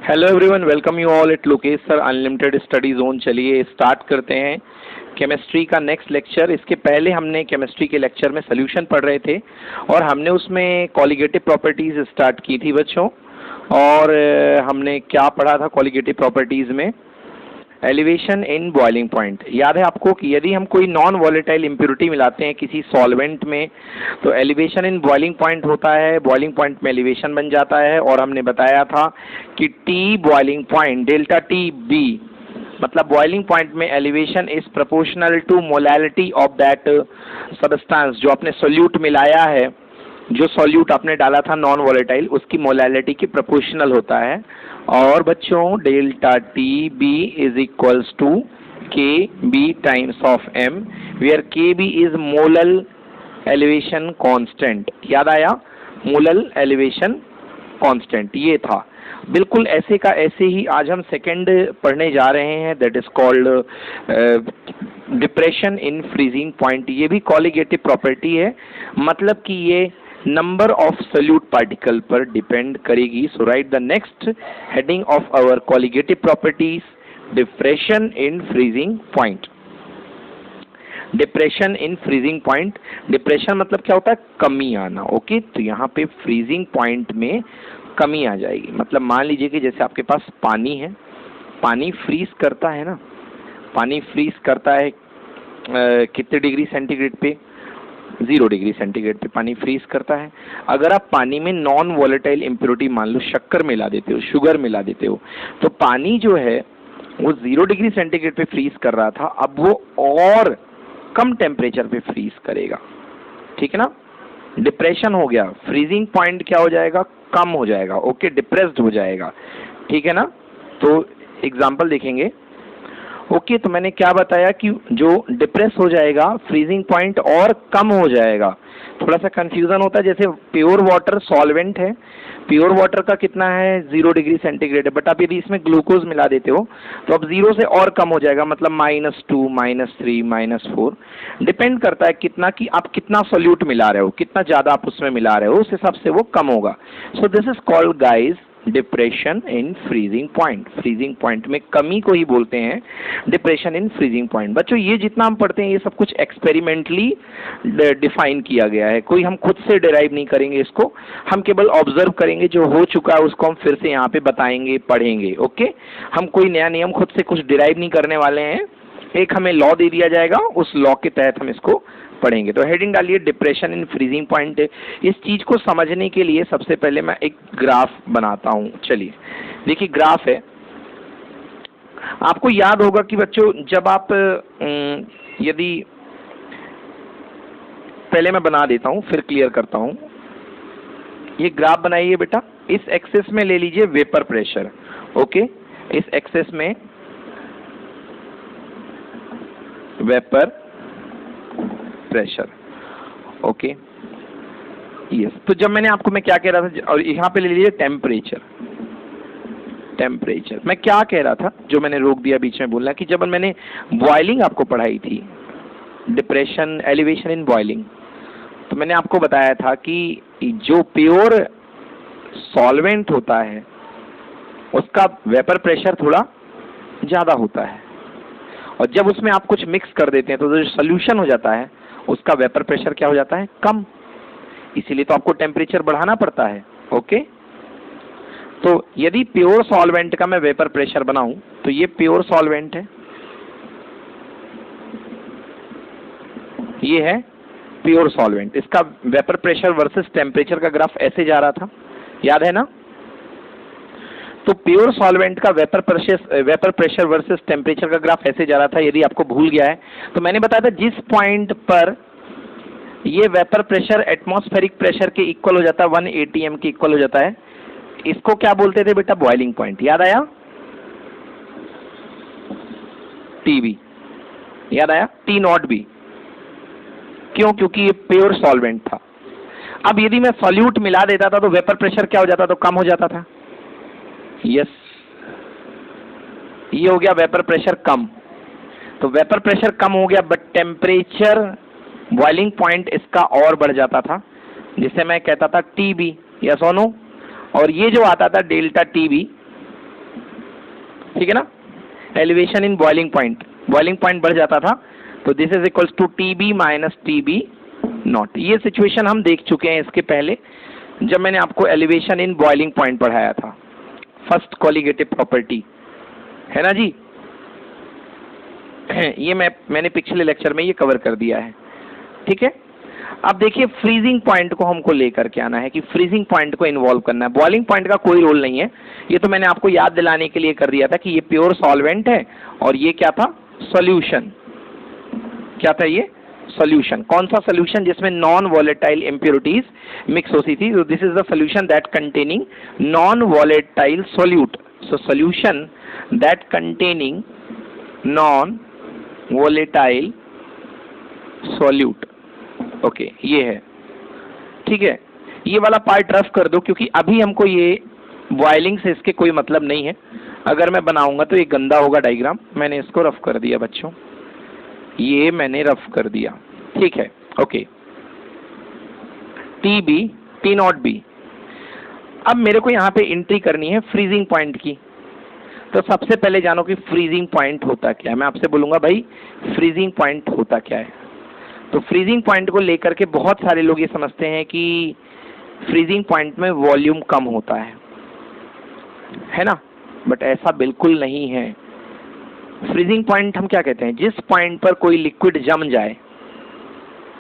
Hello everyone, welcome you all at Lokesh sir unlimited study zone. चलिए start करते हैं chemistry का नेक्स्ट लेक्चर। इसके पहले हमने केमिस्ट्री के लेक्चर में सोल्यूशन पढ़ रहे थे और हमने उसमें कॉलिगेटिव प्रॉपर्टीज स्टार्ट की थी बच्चों। और हमने क्या पढ़ा था कॉलिगेटिव प्रॉपर्टीज में? Elevation in boiling point. याद है आपको कि यदि हम कोई नॉन वॉलेटाइल इम्प्योरिटी मिलाते हैं किसी सॉल्वेंट में तो एलिवेशन इन बॉइलिंग पॉइंट होता है, बॉइलिंग पॉइंट में एलिवेशन बन जाता है। और हमने बताया था कि T boiling point delta T B मतलब बॉइलिंग पॉइंट में elevation is proportional to molality of that substance. जो आपने सोल्यूट मिलाया है, जो सॉल्यूट आपने डाला था नॉन वॉलेटाइल, उसकी मोलैलिटी की प्रोपोर्शनल होता है। और बच्चों delta T B is equals to K B times of M, where K B is molal elevation constant. याद आया? मोलल एलिवेशन कांस्टेंट ये था। बिल्कुल ऐसे का ऐसे ही आज हम सेकंड पढ़ने जा रहे हैं, that is called depression in freezing point. ये भी कॉलिगेटिव प्रॉपर्टी है, मतलब कि ये नंबर ऑफ सोल्यूट पार्टिकल पर डिपेंड करेगी। So right the next heading of our colligative properties, depression in freezing point. Depression in freezing point. Depression मतलब क्या होता है? कमी आना। ओके, तो यहाँ पे फ्रीजिंग पॉइंट में कमी आ जाएगी। मतलब मान लीजिए कि जैसे आपके पास पानी है, पानी फ्रीज करता है ना, पानी फ्रीज करता है कितने डिग्री सेंटीग्रेड पे? 0 डिग्री सेंटीग्रेड पे पानी फ्रीज करता है। अगर आप पानी में नॉन वॉलेटाइल इम्प्योरिटी मान लो शक्कर मिला देते हो, शुगर मिला देते हो, तो पानी जो है वो 0 डिग्री सेंटीग्रेड पे फ्रीज कर रहा था, अब वो और कम टेम्परेचर पे फ्रीज करेगा। ठीक है ना? डिप्रेशन हो गया, फ्रीजिंग पॉइंट क्या हो जाएगा? कम हो जाएगा। ओके, डिप्रेस्ड हो जाएगा। ठीक है ना? तो एग्जाम्पल देखेंगे। ओके, तो मैंने क्या बताया कि जो डिप्रेस हो जाएगा फ्रीजिंग पॉइंट और कम हो जाएगा। थोड़ा सा कंफ्यूजन होता है, जैसे प्योर वाटर सॉल्वेंट है, प्योर वाटर का कितना है? 0 डिग्री सेंटीग्रेड है, बट आप यदि इसमें ग्लूकोज मिला देते हो तो अब 0 से और कम हो जाएगा, मतलब -2, -3, -4। डिपेंड करता है कितना कि आप कितना सोल्यूट मिला रहे हो, कितना ज्यादा आप उसमें मिला रहे हो, उस हिसाब से वो कम होगा। सो this is called guys depression in freezing point. Freezing point में कमी को ही बोलते हैं डिप्रेशन इन फ्रीजिंग पॉइंट। बच्चों ये जितना हम पढ़ते हैं ये सब कुछ एक्सपेरिमेंटली डिफाइन किया गया है, कोई हम खुद से डिराइव नहीं करेंगे इसको, हम केवल ऑब्जर्व करेंगे। जो हो चुका है उसको हम फिर से यहाँ पे बताएंगे, पढ़ेंगे। ओके, हम कोई नया नियम खुद से कुछ डिराइव नहीं करने वाले हैं। एक हमें लॉ दे दिया जाएगा, उस लॉ के तहत हम इसको पढ़ेंगे। तो हेडिंग डालिए डिप्रेशन इन फ्रीजिंग पॉइंट। इस चीज को समझने के लिए सबसे पहले मैं एक ग्राफ बनाता हूं। चलिए देखिए, ग्राफ है। आपको याद होगा कि बच्चों जब आप यदि पहले मैं बना देता हूं फिर क्लियर करता हूं। ये ग्राफ बनाइए बेटा। इस एक्सेस में ले लीजिए वेपर प्रेशर। ओके, इस एक्सेस में वेपर प्रेशर। ओके यस, तो जब मैंने आपको मैं क्या कह रहा था, और यहाँ पे ले लीजिए टेम्परेचर। टेम्परेचर मैं क्या कह रहा था जो मैंने रोक दिया बीच में बोलना, कि जब मैंने बॉइलिंग आपको पढ़ाई थी, डिप्रेशन एलिवेशन इन बॉइलिंग, तो मैंने आपको बताया था कि जो प्योर सॉल्वेंट होता है उसका वेपर प्रेशर थोड़ा ज्यादा होता है, और जब उसमें आप कुछ मिक्स कर देते हैं तो जो सोल्यूशन हो जाता है उसका वेपर प्रेशर क्या हो जाता है? कम। इसीलिए तो आपको टेम्परेचर बढ़ाना पड़ता है। ओके, तो यदि प्योर सॉल्वेंट का मैं वेपर प्रेशर बनाऊं तो ये प्योर सॉल्वेंट है, ये है प्योर सॉल्वेंट। इसका वेपर प्रेशर वर्सेस टेम्परेचर का ग्राफ ऐसे जा रहा था, याद है ना? तो प्योर सॉल्वेंट का वेपर प्रेशर वर्सेस टेम्परेचर का ग्राफ ऐसे जा रहा था। यदि आपको भूल गया है तो मैंने बताया था जिस पॉइंट पर ये वेपर प्रेशर एटमॉस्फेरिक प्रेशर के इक्वल हो जाता है, 1 atm के इक्वल हो जाता है, इसको क्या बोलते थे बेटा? Boiling point. याद आया? टीबी। याद आया? T0 भी। क्यों? क्योंकि ये प्योर सॉल्वेंट था। अब यदि मैं सॉल्यूट मिला देता था तो वेपर प्रेशर क्या हो जाता? तो कम हो जाता था। यस, ये हो गया वेपर प्रेशर कम। तो वेपर प्रेशर कम हो गया, बट टेम्परेचर बॉइलिंग पॉइंट इसका और बढ़ जाता था, जिसे मैं कहता था टीबी। यस और नो? और ये जो आता था डेल्टा टीबी, ठीक है ना, elevation in boiling point, boiling point बढ़ जाता था, तो this is equals to TB minus TB nought. ये सिचुएशन हम देख चुके हैं इसके पहले जब मैंने आपको एलिवेशन इन बॉइलिंग पॉइंट पढ़ाया था, फर्स्ट कोलिगेटिव प्रॉपर्टी, है ना जी। ये मैंने पिछले लेक्चर में ये कवर कर दिया है, ठीक है। अब देखिए फ्रीजिंग पॉइंट को हमको लेकर के आना है कि फ्रीजिंग पॉइंट को इन्वॉल्व करना है। बॉइलिंग पॉइंट का कोई रोल नहीं है, ये तो मैंने आपको याद दिलाने के लिए कर दिया था कि ये प्योर सॉल्वेंट है और ये क्या था, सॉल्यूशन। क्या था ये, सॉल्यूशन। कौन सा सॉल्यूशन, जिसमें नॉन वॉलेटाइल इम्प्योरिटीज मिक्स होती थी। This is the solution that containing non volatile solute. So solution that containing non volatile solute, okay, ये है, ठीक है। ये वाला पार्ट रफ कर दो क्योंकि अभी हमको ये बॉइलिंग से इसके कोई मतलब नहीं है। अगर मैं बनाऊंगा तो ये गंदा होगा डायग्राम, मैंने इसको रफ कर दिया बच्चों, ये मैंने रफ कर दिया, ठीक है, ओके। TB T0B। अब मेरे को यहाँ पे एंट्री करनी है फ्रीजिंग पॉइंट की। तो सबसे पहले जानो कि फ्रीजिंग पॉइंट होता क्या है। मैं आपसे बोलूंगा भाई फ्रीजिंग पॉइंट होता क्या है। तो फ्रीजिंग पॉइंट को लेकर के बहुत सारे लोग ये समझते हैं कि फ्रीजिंग पॉइंट में वॉल्यूम कम होता है ना, बट ऐसा बिल्कुल नहीं है। फ्रीजिंग पॉइंट हम क्या कहते हैं, जिस पॉइंट पर कोई लिक्विड जम जाए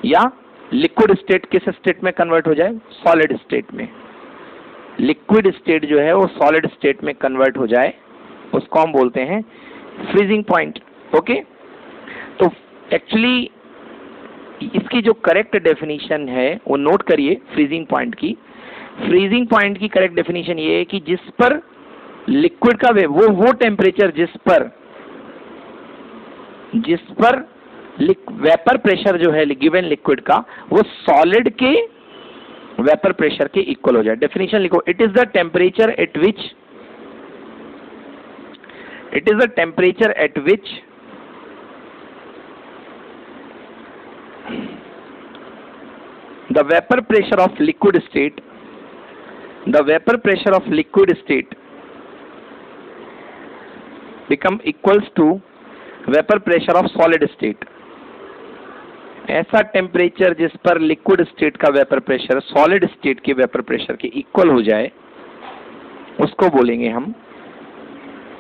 या लिक्विड स्टेट किस स्टेट में कन्वर्ट हो जाए, सॉलिड स्टेट में। लिक्विड स्टेट जो है वो सॉलिड स्टेट में कन्वर्ट हो जाए, उसको हम बोलते हैं फ्रीजिंग पॉइंट, ओके। तो एक्चुअली इसकी जो करेक्ट डेफिनेशन है वो नोट करिए फ्रीजिंग पॉइंट की। फ्रीजिंग पॉइंट की करेक्ट डेफिनेशन ये है कि जिस पर लिक्विड का वो टेम्परेचर जिस पर वेपर प्रेशर जो है गिवन लिक्विड का वो सॉलिड के वेपर प्रेशर के इक्वल हो जाए। डेफिनेशन लिखो, it is the temperature at which the vapor pressure of liquid state become equals to vapor pressure of solid state। ऐसा टेम्परेचर जिस पर लिक्विड स्टेट का वेपर प्रेशर सॉलिड स्टेट के vapour pressure के equal हो जाए, उसको बोलेंगे हम,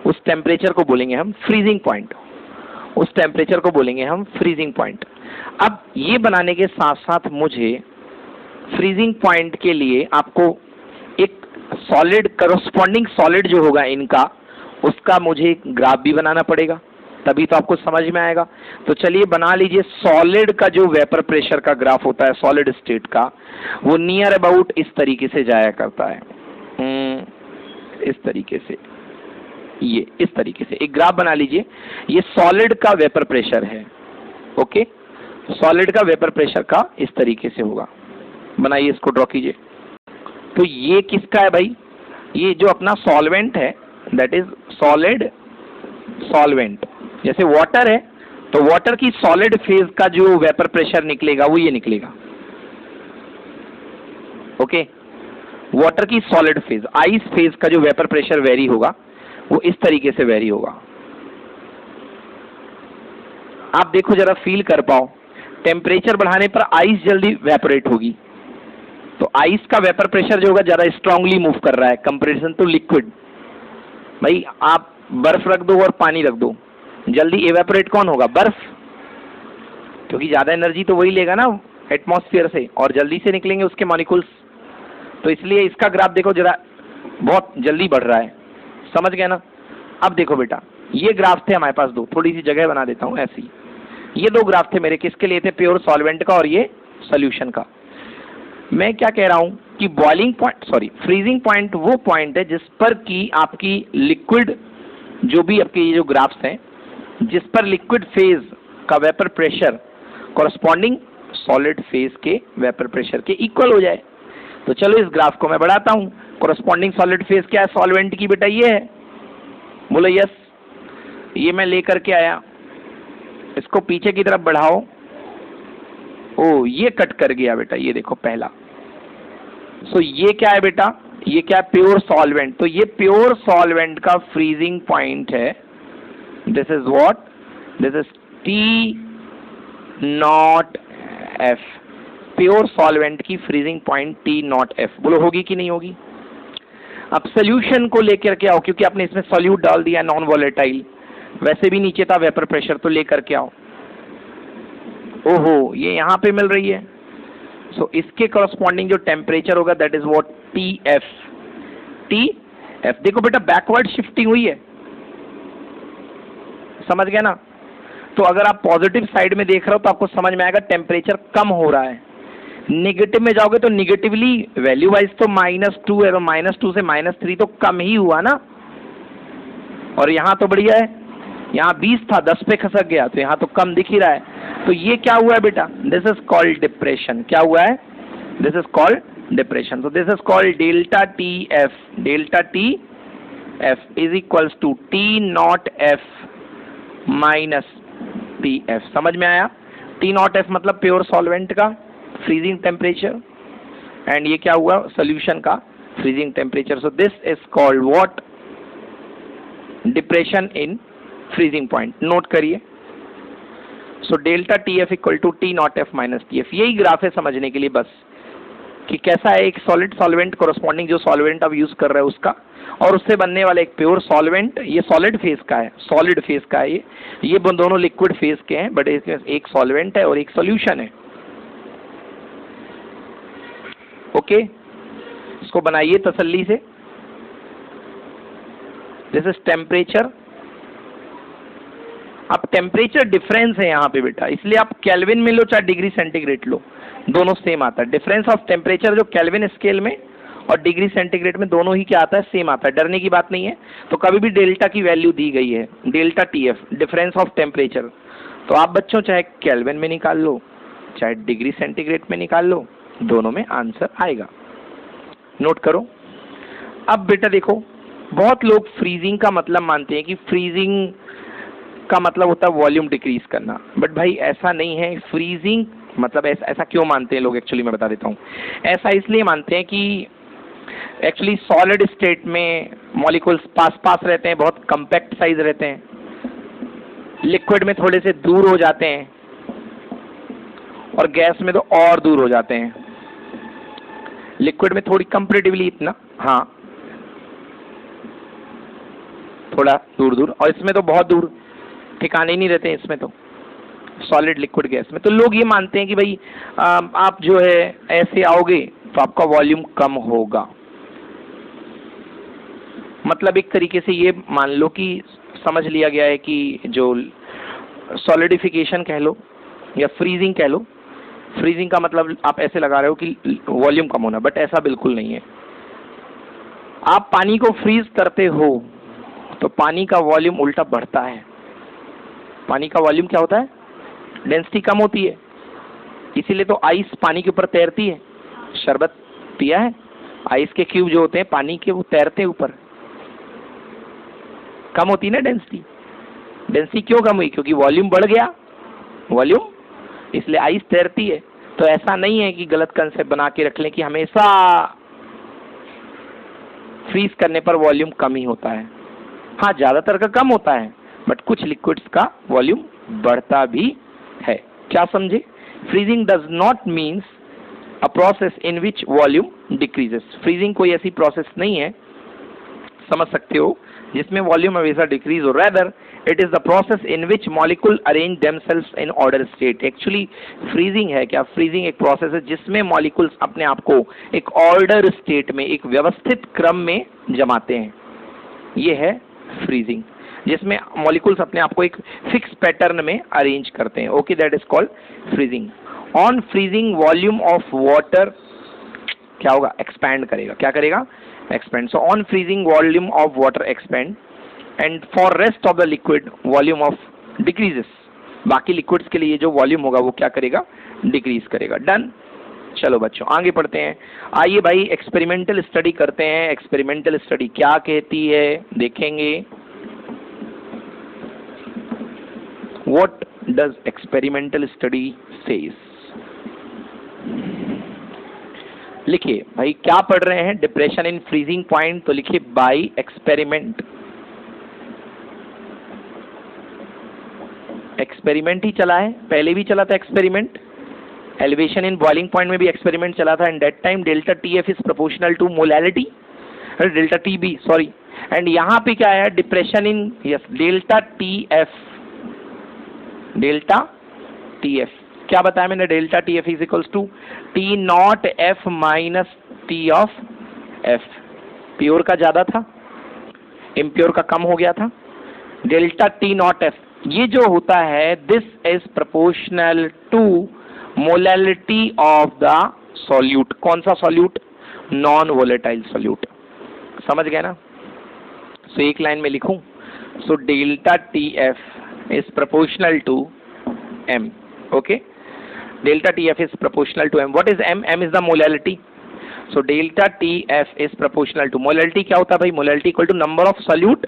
उस टेम्परेचर को बोलेंगे हम फ्रीजिंग पॉइंट। उस टेम्परेचर को बोलेंगे हम फ्रीजिंग पॉइंट। अब ये बनाने के साथ साथ मुझे फ्रीजिंग पॉइंट के लिए आपको एक सॉलिड करस्पॉन्डिंग सॉलिड जो होगा इनका, उसका मुझे ग्राफ भी बनाना पड़ेगा, तभी तो आपको समझ में आएगा। तो चलिए बना लीजिए। सॉलिड का जो वेपर प्रेशर का ग्राफ होता है सॉलिड स्टेट का, वो नियर अबाउट इस तरीके से जाया करता है, इस तरीके से, ये इस तरीके से एक ग्राफ बना लीजिए। ये सॉलिड का वेपर प्रेशर है, ओके। सॉलिड का वेपर प्रेशर का इस तरीके से होगा, बनाइए, इसको ड्रॉ कीजिए। तो ये किसका है भाई, ये जो अपना सॉल्वेंट है, दैट इज सॉलिड सॉल्वेंट। जैसे वाटर है तो वाटर की सॉलिड फेज का जो वेपर प्रेशर निकलेगा वो ये निकलेगा, ओके। वाटर की सॉलिड फेज, आइस फेज का जो वेपर प्रेशर वेरी होगा वो इस तरीके से वेरी होगा। आप देखो जरा, फील कर पाओ, टेम्परेचर बढ़ाने पर आइस जल्दी वेपोरेट होगी, तो आइस का वेपर प्रेशर जो होगा ज्यादा स्ट्रांगली मूव कर रहा है कंपैरिजन टू लिक्विड। भाई आप बर्फ रख दो और पानी रख दो, जल्दी एवेपोरेट कौन होगा, बर्फ, क्योंकि ज्यादा एनर्जी तो वही लेगा ना एटमॉस्फेयर से और जल्दी से निकलेंगे उसके मॉलिक्यूल्स। तो इसलिए इसका ग्राफ देखो जरा, बहुत जल्दी बढ़ रहा है, समझ गए ना। अब देखो बेटा, ये ग्राफ थे हमारे पास दो, थोड़ी सी जगह बना देता हूं ऐसी। ये दो ग्राफ थे मेरे, किसके लिए थे, प्योर सॉल्वेंट का और ये सॉल्यूशन का। मैं क्या कह रहा हूं कि boiling point, sorry, freezing point वो पॉइंट है जिस पर की आपकी लिक्विड, जो भी आपके ये जो ग्राफ्स हैं, जिस पर लिक्विड फेज का vapour pressure corresponding solid phase के वेपर प्रेशर के इक्वल हो जाए। तो चलो इस ग्राफ को मैं बढ़ाता हूं। कॉरस्पॉन्डिंग सॉलिड फेज क्या है, सॉल्वेंट की, बेटा ये है, बोलो यस। ये मैं लेकर के आया, इसको पीछे की तरफ बढ़ाओ। ओ, ये कट कर गया बेटा, ये देखो पहला। सो ये क्या है बेटा, ये क्या प्योर सॉल्वेंट, तो ये प्योर सॉल्वेंट का फ्रीजिंग पॉइंट है, this is what, this is T0F, pure solvent की फ्रीजिंग पॉइंट T0F। बोलो होगी कि नहीं होगी? अब सोल्यूशन को लेकर के आओ, क्योंकि आपने इसमें सॉल्यूट डाल दिया नॉन वॉलेटाइल, वैसे भी नीचे था वेपर प्रेशर, तो लेकर के आओ। ओहो, ये यहां पे मिल रही है, सो इसके करस्पॉन्डिंग जो टेम्परेचर होगा that is what TF। TF देखो बेटा बैकवर्ड शिफ्टिंग हुई है, समझ गया ना? तो अगर आप पॉजिटिव साइड में देख रहे हो तो आपको समझ में आएगा टेम्परेचर कम हो रहा है, नेगेटिव में जाओगे तो निगेटिवली वैल्यू वाइज तो -2 है, तो -2 से -3 तो कम ही हुआ ना, और यहां तो बढ़िया है, यहाँ 20 था 10 पे खसक गया, तो यहाँ तो कम दिख ही रहा है। तो ये क्या हुआ है बेटा? This is called depression. क्या हुआ है? This is called depression. तो this is called delta TF। Delta TF is equals to T0F minus TF। समझ में आया? T0F मतलब प्योर सॉल्वेंट का फ्रीजिंग टेम्परेचर, एंड ये क्या हुआ? सोल्यूशन का freezing temperature. So this is called what? Depression in freezing point. Note करिए। So delta TF equal to T0F minus TF। यही ग्राफ है समझने के लिए बस, कि कैसा है एक सॉलिड सॉल्वेंट कोरस्पॉन्डिंग जो सॉल्वेंट आप यूज कर रहे हो उसका, और उससे बनने वाला एक प्योर सॉल्वेंट। ये सॉलिड फेज का है, सॉलिड फेज का है ये दोनों लिक्विड फेज के हैं, बट इसमें एक सॉल्वेंट है और एक सॉल्यूशन है। ओके, इसको बनाइए तसल्ली से। This is temperature. अब टेम्परेचर डिफरेंस है यहाँ पे बेटा, इसलिए आप केल्विन में लो चाहे डिग्री सेंटीग्रेड लो, दोनों सेम आता है। डिफरेंस ऑफ टेम्परेचर जो केल्विन स्केल में और डिग्री सेंटीग्रेड में दोनों ही क्या आता है? सेम आता है, डरने की बात नहीं है। तो कभी भी डेल्टा की वैल्यू दी गई है, delta TF difference of temperature, तो आप बच्चों चाहे केल्विन में निकाल लो चाहे डिग्री सेंटीग्रेड में निकाल लो, दोनों में आंसर आएगा। नोट करो। अब बेटा देखो, बहुत लोग फ्रीजिंग का मतलब मानते हैं कि फ्रीजिंग का मतलब होता है वॉल्यूम डिक्रीज करना, बट भाई ऐसा नहीं है। फ्रीजिंग मतलब ऐसा क्यों मानते हैं लोग? एक्चुअली मैं बता देता हूँ। ऐसा इसलिए मानते हैं कि एक्चुअली सॉलिड स्टेट में मॉलिक्यूल्स पास पास रहते हैं, बहुत कम्पैक्ट साइज रहते हैं, लिक्विड में थोड़े से दूर हो जाते हैं, और गैस में तो और दूर हो जाते हैं। लिक्विड में थोड़ी कंपैरेटिवली इतना, हाँ थोड़ा दूर दूर, और इसमें तो बहुत दूर, ठिकाने ही नहीं रहते हैं इसमें तो, सॉलिड लिक्विड गैस में। तो लोग ये मानते हैं कि भाई आप जो है ऐसे आओगे तो आपका वॉल्यूम कम होगा। मतलब एक तरीके से ये मान लो कि समझ लिया गया है कि जो सॉलिडिफिकेशन कह लो या फ्रीजिंग कह लो, फ्रीजिंग का मतलब आप ऐसे लगा रहे हो कि वॉल्यूम कम होना, बट ऐसा बिल्कुल नहीं है। आप पानी को फ्रीज करते हो तो पानी का वॉल्यूम उल्टा बढ़ता है। पानी का वॉल्यूम क्या होता है? डेंसिटी कम होती है, इसीलिए तो आइस पानी के ऊपर तैरती है। शरबत पिया है? आइस के क्यूब जो होते हैं पानी के, वो तैरते हैं ऊपर, कम होती है ना डेंसिटी। डेंसिटी क्यों कम हुई? क्योंकि वॉल्यूम बढ़ गया, वॉल्यूम, इसलिए आइस तैरती है। तो ऐसा नहीं है कि गलत कंसेप्ट बना के रख लें कि हमेशा फ्रीज करने पर वॉल्यूम कम ही होता है। हाँ, ज्यादातर का कम होता है, बट कुछ लिक्विड्स का वॉल्यूम बढ़ता भी है। क्या समझे? Freezing does not means a process in which volume decreases. Freezing कोई ऐसी प्रोसेस नहीं है, समझ सकते हो, जिसमें वॉल्यूम हमेशा डिक्रीज हो। Rather it is the process in which molecule arrange themselves in order state. Actually freezing है क्या? फ्रीजिंग एक प्रोसेस है जिसमें मॉलिक्यूल्स अपने आप को एक ऑर्डर स्टेट में, एक व्यवस्थित क्रम में जमाते हैं। ये है फ्रीजिंग, जिसमें मॉलिक्यूल्स अपने आप को एक फिक्स पैटर्न में अरेंज करते हैं। Okay, that is called freezing. On freezing volume of water क्या होगा? एक्सपैंड करेगा। क्या करेगा? Expand. So on freezing volume of water expand, and for rest of the liquid volume of decreases. बाकी liquids के लिए जो वॉल्यूम होगा वो क्या करेगा? डिक्रीज करेगा। डन। चलो बच्चों आगे पढ़ते हैं। आइए भाई एक्सपेरिमेंटल स्टडी करते हैं। एक्सपेरिमेंटल स्टडी क्या कहती है देखेंगे। What does experimental study says? लिखिए भाई क्या पढ़ रहे हैं, डिप्रेशन इन फ्रीजिंग पॉइंट, तो लिखिए बाय एक्सपेरिमेंट। एक्सपेरिमेंट ही चला है, पहले भी चला था experiment, elevation in boiling point में भी एक्सपेरिमेंट चला था, and that time delta T F is proportional to molality, delta T B sorry, and यहाँ पे क्या है, depression in, yes delta T F, delta T F क्या बताया मैंने, delta T F is equals to T not F minus T of F. Pure का ज्यादा था, इम्प्योर का कम हो गया था, डेल्टा टी नॉट एफ ये जो होता है, this is proportional to molality of the solute. कौन सा सॉल्यूट, नॉन वोलेटाइल सॉल्यूट, समझ गए ना। सो एक लाइन में लिखूं, so delta T F is proportional to M, okay, delta TF is proportional to M. What is M? M is the molality. So delta TF is proportional to molality. क्या होता है भाई, molality equal to number of solute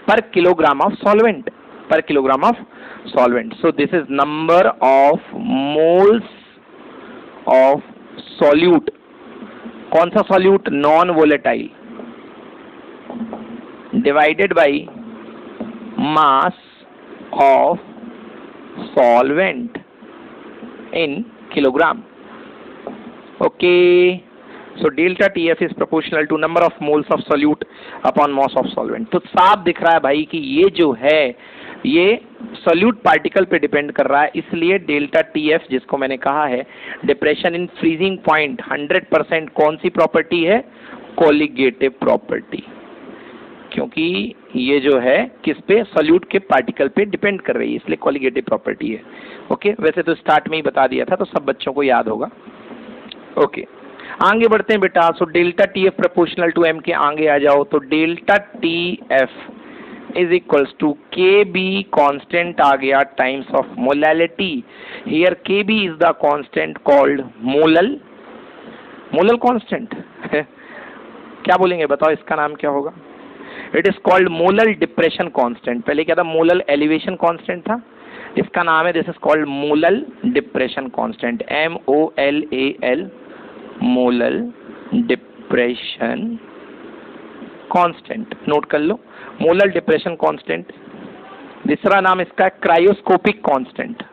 per kilogram of solvent, per kilogram of solvent. So this is number of moles of solute. कौन सा solute, non volatile, divided by mass of solvent in kilogram. Okay, so delta TF is proportional to number of moles of solute upon mass of solvent. तो साफ दिख रहा है भाई कि ये जो है ये solute पार्टिकल पे डिपेंड कर रहा है, इसलिए डेल्टा TF जिसको मैंने कहा है डिप्रेशन इन फ्रीजिंग पॉइंट 100% कौन सी प्रॉपर्टी है, कोलिगेटिव प्रॉपर्टी, क्योंकि ये जो है किस पे, सॉल्यूट के पार्टिकल पे डिपेंड कर रही है, इसलिए कोलिगेटिव प्रॉपर्टी है। ओके, वैसे तो स्टार्ट में ही बता दिया था तो सब बच्चों को याद होगा। ओके, आगे बढ़ते हैं बेटा। So delta T F proportional to M के आगे आ जाओ, तो delta T F is equals to K B, constant आ गया, times of molality. Here K B is the constant called molal, molal constant क्या बोलेंगे बताओ, इसका नाम क्या होगा, it is called molal depression constant. पहले क्या था, मोलल एलिवेशन कांस्टेंट था, इसका नाम है, this is called molal depression constant, MOLAL, molal depression constant, note कर लो, मोलल डिप्रेशन कांस्टेंट। दूसरा नाम इसका है क्रायोस्कोपिक कांस्टेंट,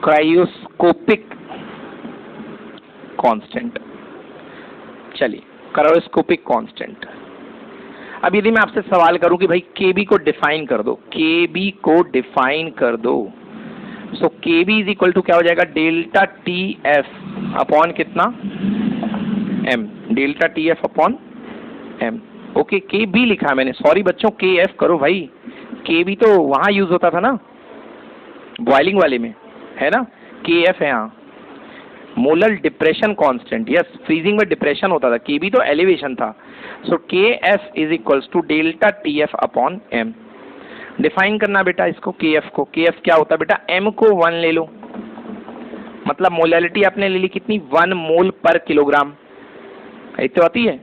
क्रायोस्कोपिक कांस्टेंट। चलिए, क्रायोस्कोपिक कांस्टेंट। अब यदि मैं आपसे सवाल करूं कि भाई केबी को डिफाइन कर दो, केबी को डिफाइन कर दो, so K B is equal to क्या हो जाएगा, डेल्टा टी एफ अपॉन कितना, M, delta T F upon M. Okay, K B लिखा है मैंने, सॉरी बच्चों, के एफ करो भाई, केबी तो वहां यूज होता था ना बॉइलिंग वाले में, है ना, के एफ है यहाँ, molal depression constant, yes, freezing में डिप्रेशन होता था, केबी तो एलिवेशन था। So K F is equals to delta T F upon M. Define करना बेटा इसको, के एफ को, के एफ क्या होता है बेटा, एम को 1 ले लो, मतलब मोलैलिटी आपने ले ली कितनी, 1 मोल पर किलोग्राम, इतनी आती है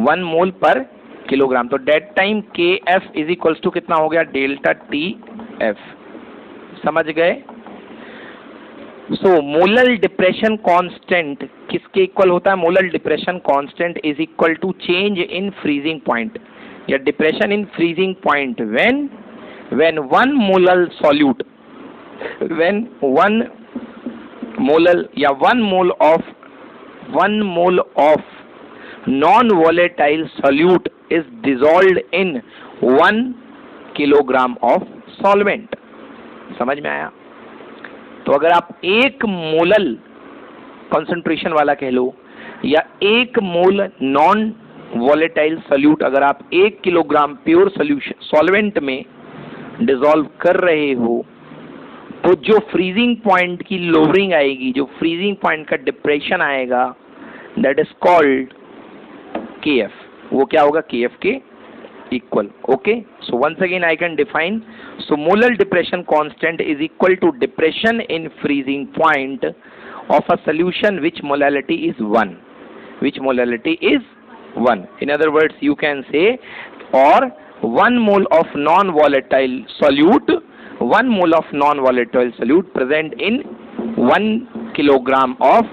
1 मोल पर किलोग्राम, तो that time K F is equals to कितना हो गया, डेल्टा टी एफ। समझ गए। सो मोलल डिप्रेशन कांस्टेंट किसके इक्वल होता है, molal depression constant is equal to change in freezing point या depression in freezing point when 1 molar solute, when 1 molar या 1 mole of non-volatile solute is dissolved in 1 kilogram of solvent। समझ में आया। तो अगर आप 1 मोलल कंसंट्रेशन वाला कह लो या 1 मोल नॉन वॉलेटाइल सॉल्यूट अगर आप 1 किलोग्राम प्योर सॉल्यूशन सॉल्वेंट में डिसॉल्व कर रहे हो, तो जो फ्रीजिंग पॉइंट की लोअरिंग आएगी, जो फ्रीजिंग पॉइंट का डिप्रेशन आएगा, दैट इज कॉल्ड KF। वो क्या होगा, KF के equal. Okay, so once again I can define, so molal depression constant is equal to depression in freezing point of a solution which molality is 1, which molality is 1. In other words, you can say, or 1 mole of non-volatile solute, 1 mole of non-volatile solute present in 1 kilogram of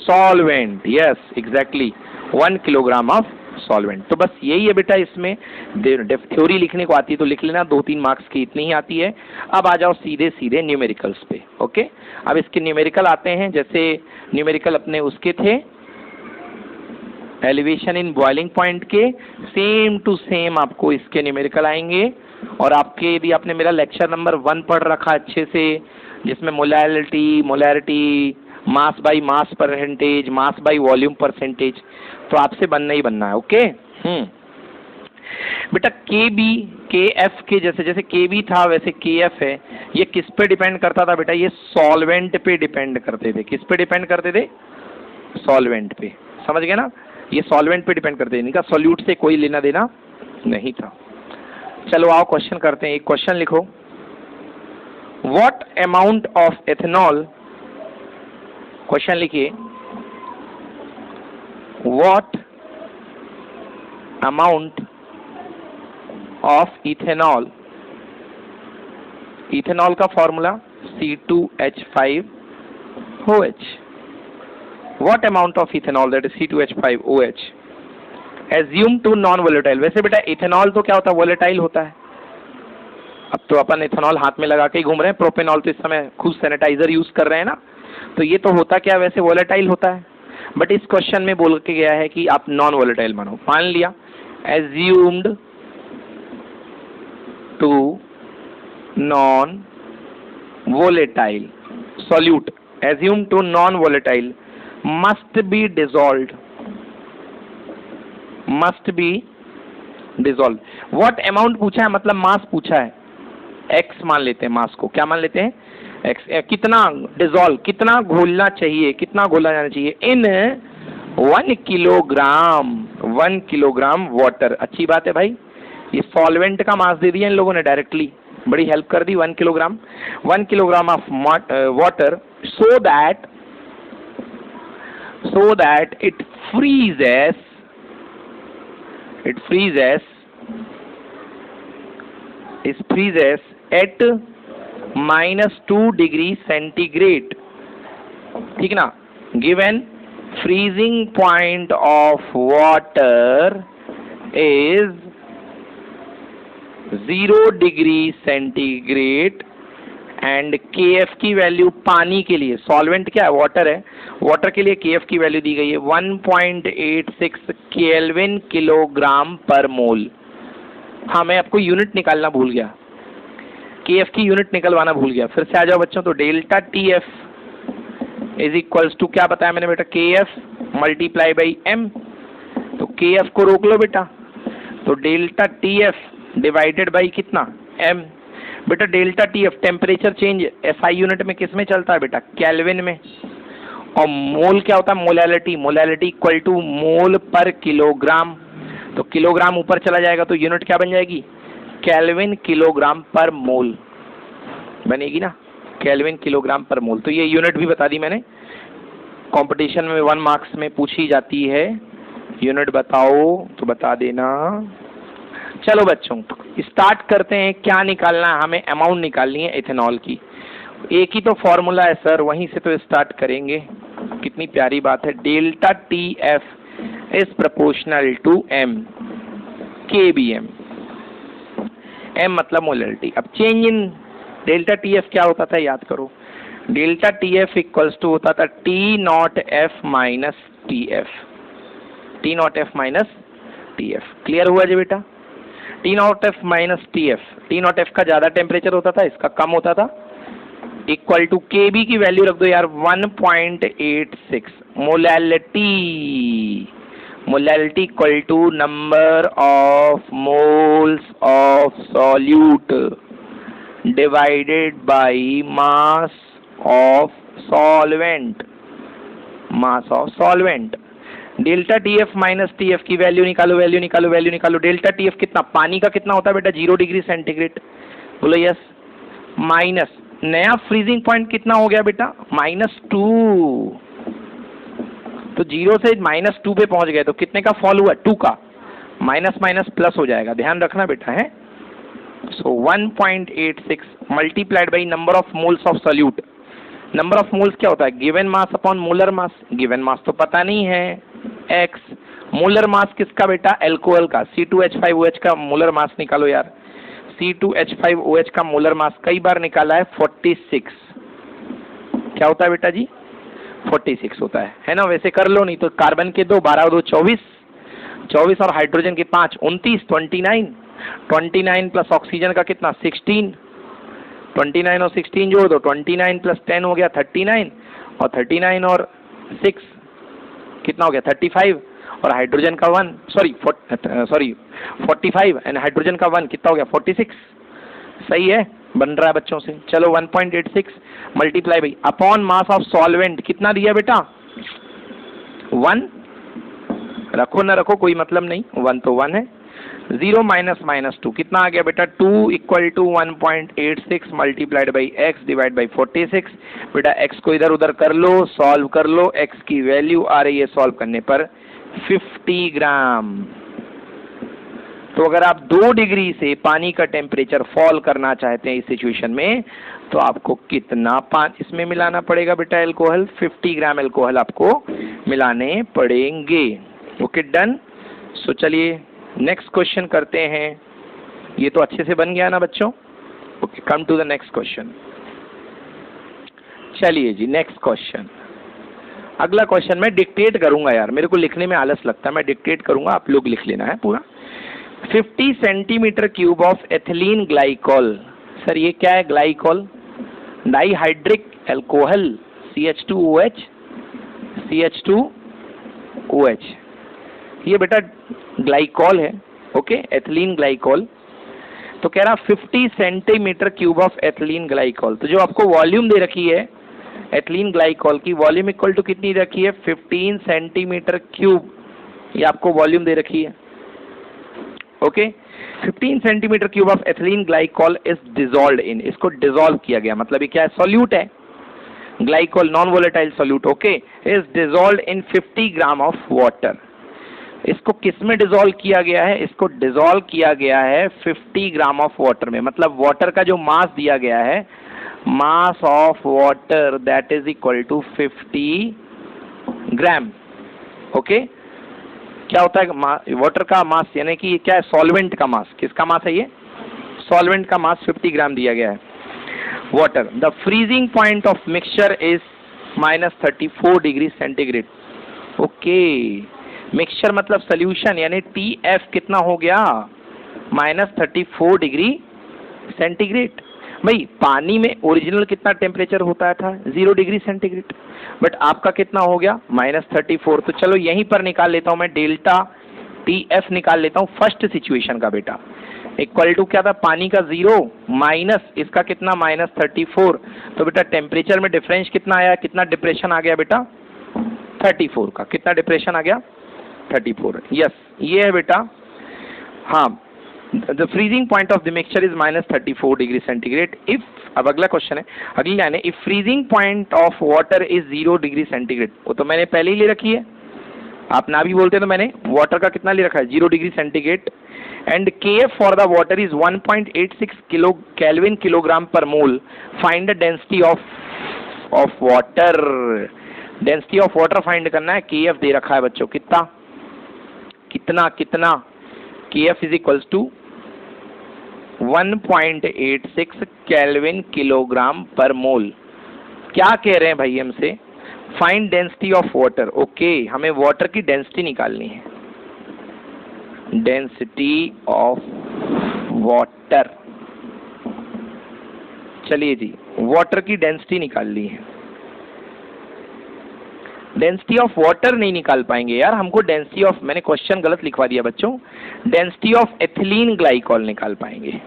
solvent, yes exactly 1 kilogram of solvent. तो बस यही है बेटा, इसमें theory लिखने को आती है तो लिख लेना, 2-3 मार्क्स की इतनी ही आती है। अब आ जाओ सीधे सीधे न्यूमेरिकल्स पे। ओके, अब इसके न्यूमेरिकल आते हैं। जैसे न्यूमेरिकल अपने उसके थे एलिवेशन इन बॉइलिंग पॉइंट के, सेम टू सेम आपको इसके न्यूमेरिकल आएंगे। और आपके यदि आपने मेरा लेक्चर नंबर 1 पढ़ रखा अच्छे से, जिसमें molarity, mass by mass percentage, mass by volume percentage, तो आपसे बनना ही बनना है। ओके बेटा, के बी के एफ के जैसे जैसे के बी था वैसे के एफ है। ये किस पे डिपेंड करता था बेटा? ये सॉल्वेंट पे डिपेंड करते थे। किस पे डिपेंड करते थे? सॉल्वेंट पे। समझ गए ना? ये सॉल्वेंट पे डिपेंड करते थे, इनका सॉल्यूट से कोई लेना देना नहीं था। चलो आओ क्वेश्चन करते हैं। एक क्वेश्चन लिखो, what amount of ethanol, question लिखिए, what amount of ethanol, ethanol का formula C2H5OH, what amount of ethanol that is C2H5OH assume to non volatile. वैसे बेटा इथेनॉल तो क्या होता है? वोलेटाइल होता है। अब तो अपन इथेनॉल हाथ में लगा के ही घूम रहे हैं, प्रोपेनॉल तो इस समय खुद सैनिटाइजर यूज कर रहे हैं ना, तो ये तो होता क्या वैसे वोलेटाइल होता है। बट इस क्वेश्चन में बोल के गया है कि आप नॉन वोलेटाइल मानो। मान लिया assumed to non volatile solute, assume to non volatile must be dissolved, must be dissolve. What amount पूछा है, मतलब मास पूछा है। एक्स मान लेते हैं मास को, क्या मान लेते हैं? एक्स। कितना डिसॉल्व, कितना घोलना चाहिए, कितना घोला जाना चाहिए? इन 1 किलोग्राम, 1 किलोग्राम वाटर। अच्छी बात है भाई, ये सॉल्वेंट का मास दे दिया इन लोगों ने डायरेक्टली, बड़ी हेल्प कर दी। 1 kilogram, 1 kilogram of water, so that it freezes at -2 degree centigrade. ठीक ना? Given freezing point of water is 0 degree centigrade and KF की वैल्यू पानी के लिए, सॉल्वेंट क्या है? वाटर है, वाटर के लिए KF की वैल्यू दी गई है 1.86 केल्विन किलोग्राम पर मोल। हाँ, मैं आपको यूनिट निकालना भूल गया, KF की यूनिट निकलवाना भूल गया। फिर से आ जाओ बच्चों, तो delta TF is equals to, क्या बताया मैंने बेटा? KF multiply by M। तो KF को रोक लो बेटा, तो डेल्टा TF डिवाइडेड बाई कितना? M। बेटा delta TF temperature change SI unit में किस में चलता है बेटा? केल्विन में। और मोल क्या होता है? मोलैलिटी, मोलैलिटी इक्वल टू मोल पर किलोग्राम। तो किलोग्राम ऊपर चला जाएगा तो यूनिट क्या बन जाएगी? केल्विन किलोग्राम पर मोल बनेगी ना, केल्विन किलोग्राम पर मोल। तो ये यूनिट भी बता दी मैंने, कंपटीशन में 1 मार्क्स में पूछी जाती है। यूनिट बताओ तो बता देना। चलो बच्चों स्टार्ट करते हैं। क्या निकालना है हमें? अमाउंट निकालनी है इथेनॉल की। एक ही तो फॉर्मूला है सर, वहीं से तो स्टार्ट करेंगे। कितनी प्यारी बात है, delta TF is proportional to M KBM। M मतलब मोलैलिटी। अब चेंज इन डेल्टा TF क्या होता था याद करो? डेल्टा TF इक्वल्स टू होता था T0F minus TF, T0F minus TF। Clear हुआ जी बेटा? T0F माइनस TF, T0F का ज्यादा टेम्परेचर होता था, इसका कम होता था। इक्वल टू KB की वैल्यू रख दो यार 1.86 molality, molality equal to number of moles of solute divided by mass of solvent, mass of solvent. Delta TF minus TF की वैल्यू निकालो, वैल्यू निकालो, वैल्यू निकालो। डेल्टा TF कितना? पानी का कितना होता है बेटा? 0 डिग्री सेंटीग्रेड। बोलो यस। माइनस नया फ्रीजिंग पॉइंट कितना हो गया बेटा? -2। तो 0 से -2 पे पहुंच गए तो कितने का फॉल हुआ? 2 का। माइनस माइनस प्लस हो जाएगा, ध्यान रखना बेटा है। सो 1.86 multiplied by number of moles of solute. Number of moles क्या होता है? गिवन मास अपॉन मोलर मास। गिवन मास तो पता नहीं है, x। मोलर मास किसका बेटा? अल्कोहल का। C2H5OH का मोलर मास निकालो यार। C2H5OH का मोलर मास कई बार निकाला है? 46। क्या होता है बेटा जी? 46 होता है ना? वैसे कर लो, नहीं तो कार्बन के 2, 12 और 2 24, 24 और हाइड्रोजन के 5 29, 29, 29 प्लस ऑक्सीजन का कितना? 16, 29 और 16 जोड़ दो, 29 प्लस 10 हो गया 39, और 39 और 6 कितना हो गया? 35, और हाइड्रोजन का 1 45 एंड हाइड्रोजन का 1 कितना हो गया? 46। सही है, बन रहा है बच्चों से। चलो 1.86 multiply by upon mass of solvent कितना दिया बेटा? 1। रखो ना रखो कोई मतलब नहीं, 1 तो 1 है। 0 माइनस माइनस 2 कितना आ गया बेटा? 2 equal to 1.86 multiplied by x divide by 46। बेटा x को इधर उधर कर लो, सॉल्व कर लो। x की वैल्यू आ रही है सॉल्व करने पर 50 ग्राम। तो अगर आप 2 डिग्री से पानी का टेम्परेचर फॉल करना चाहते हैं इस सिचुएशन में, तो आपको कितना पानी इसमें मिलाना पड़ेगा बेटा? अल्कोहल 50 ग्राम अल्कोहल आपको मिलाने पड़ेंगे। Okay done. सो चलिए नेक्स्ट क्वेश्चन करते हैं। ये तो अच्छे से बन गया ना बच्चों? Okay come to the next question. चलिए जी नेक्स्ट क्वेश्चन। अगला क्वेश्चन मैं डिक्टेट करूंगा यार, मेरे को लिखने में आलस लगता है, मैं डिक्टेट करूंगा, आप लोग लिख लेना है पूरा। 50 centimetre cube of ethylene glycol. Sir ये क्या है? Glycol dihydric alcohol CH2OH, CH2OH। ये बेटा ग्लाइकॉल है, ओके, एथिलीन ग्लाइकॉल। तो कह रहा 50 centimetre cube of ethylene glycol. तो जो आपको वॉल्यूम दे रखी है एथिलीन ग्लाइकॉल की, वॉल्यूम इक्वल टू कितनी रखी है? 15 सेंटीमीटर क्यूब। ये आपको वॉल्यूम दे रखी है, okay. 15 centimetre cube of ethylene glycol is dissolved इन। इसको डिसॉल्व किया गया, मतलब ये क्या है? सॉल्यूट है, glycol non volatile solute, okay. Is dissolved in 50 gram of water. इसको किस में डिसॉल्व किया गया है? इसको डिसॉल्व किया गया है 50 ग्राम ऑफ वाटर में। मतलब वाटर का जो मास दिया गया है, mass of water that is equal to 50 gram, okay. क्या होता है वाटर का मास? यानी कि ये क्या है? सॉल्वेंट का मास। किसका मास है ये? सॉल्वेंट का मास 50 ग्राम दिया गया है water. The freezing point of mixture is -34 degree centigrade, okay. Mixture मतलब सोल्यूशन, यानी TF कितना हो गया? -34 डिग्री सेंटीग्रेड। भाई पानी में ओरिजिनल कितना टेम्परेचर होता था? 0 डिग्री सेंटीग्रेड, बट आपका कितना हो गया? -34। तो चलो यहीं पर निकाल लेता हूं मैं, डेल्टा TF निकाल लेता हूं फर्स्ट सिचुएशन का बेटा। इक्वल टू क्या था? पानी का 0 माइनस इसका कितना? -34। तो बेटा टेम्परेचर में डिफरेंस कितना आया? कितना डिप्रेशन आ गया बेटा? 34 का। कितना डिप्रेशन आ गया? 34। यस ये है बेटा, हाँ। The freezing point of the mixture is -34 degree centigrade if, अब अगला क्वेश्चन है, अगली लाइन है, if freezing point of water is 0 degree centigrade. वो तो मैंने पहले ही ले रखी है, आप ना भी बोलते तो मैंने वाटर का कितना ले रखा है? 0 degree centigrade. And KF for the water is 1.86 kilo kelvin kilogram पर mole. Find the density of water. Density of water find करना है। KF दे रखा है बच्चों, कितना कितना कितना? KF is equals to 1.86 kelvin kilogram पर मोल। क्या कह रहे हैं भाई हमसे? Find density of water, okay. हमें वाटर की डेंसिटी निकालनी है, डेंसिटी ऑफ वाटर। चलिए जी वाटर की डेंसिटी निकालनी है। डेंसिटी ऑफ वाटर नहीं निकाल पाएंगे यार, हमको डेंसिटी ऑफ, मैंने क्वेश्चन गलत लिखवा दिया बच्चों, डेंसिटी ऑफ एथिलीन ग्लाइकॉल निकाल पाएंगे।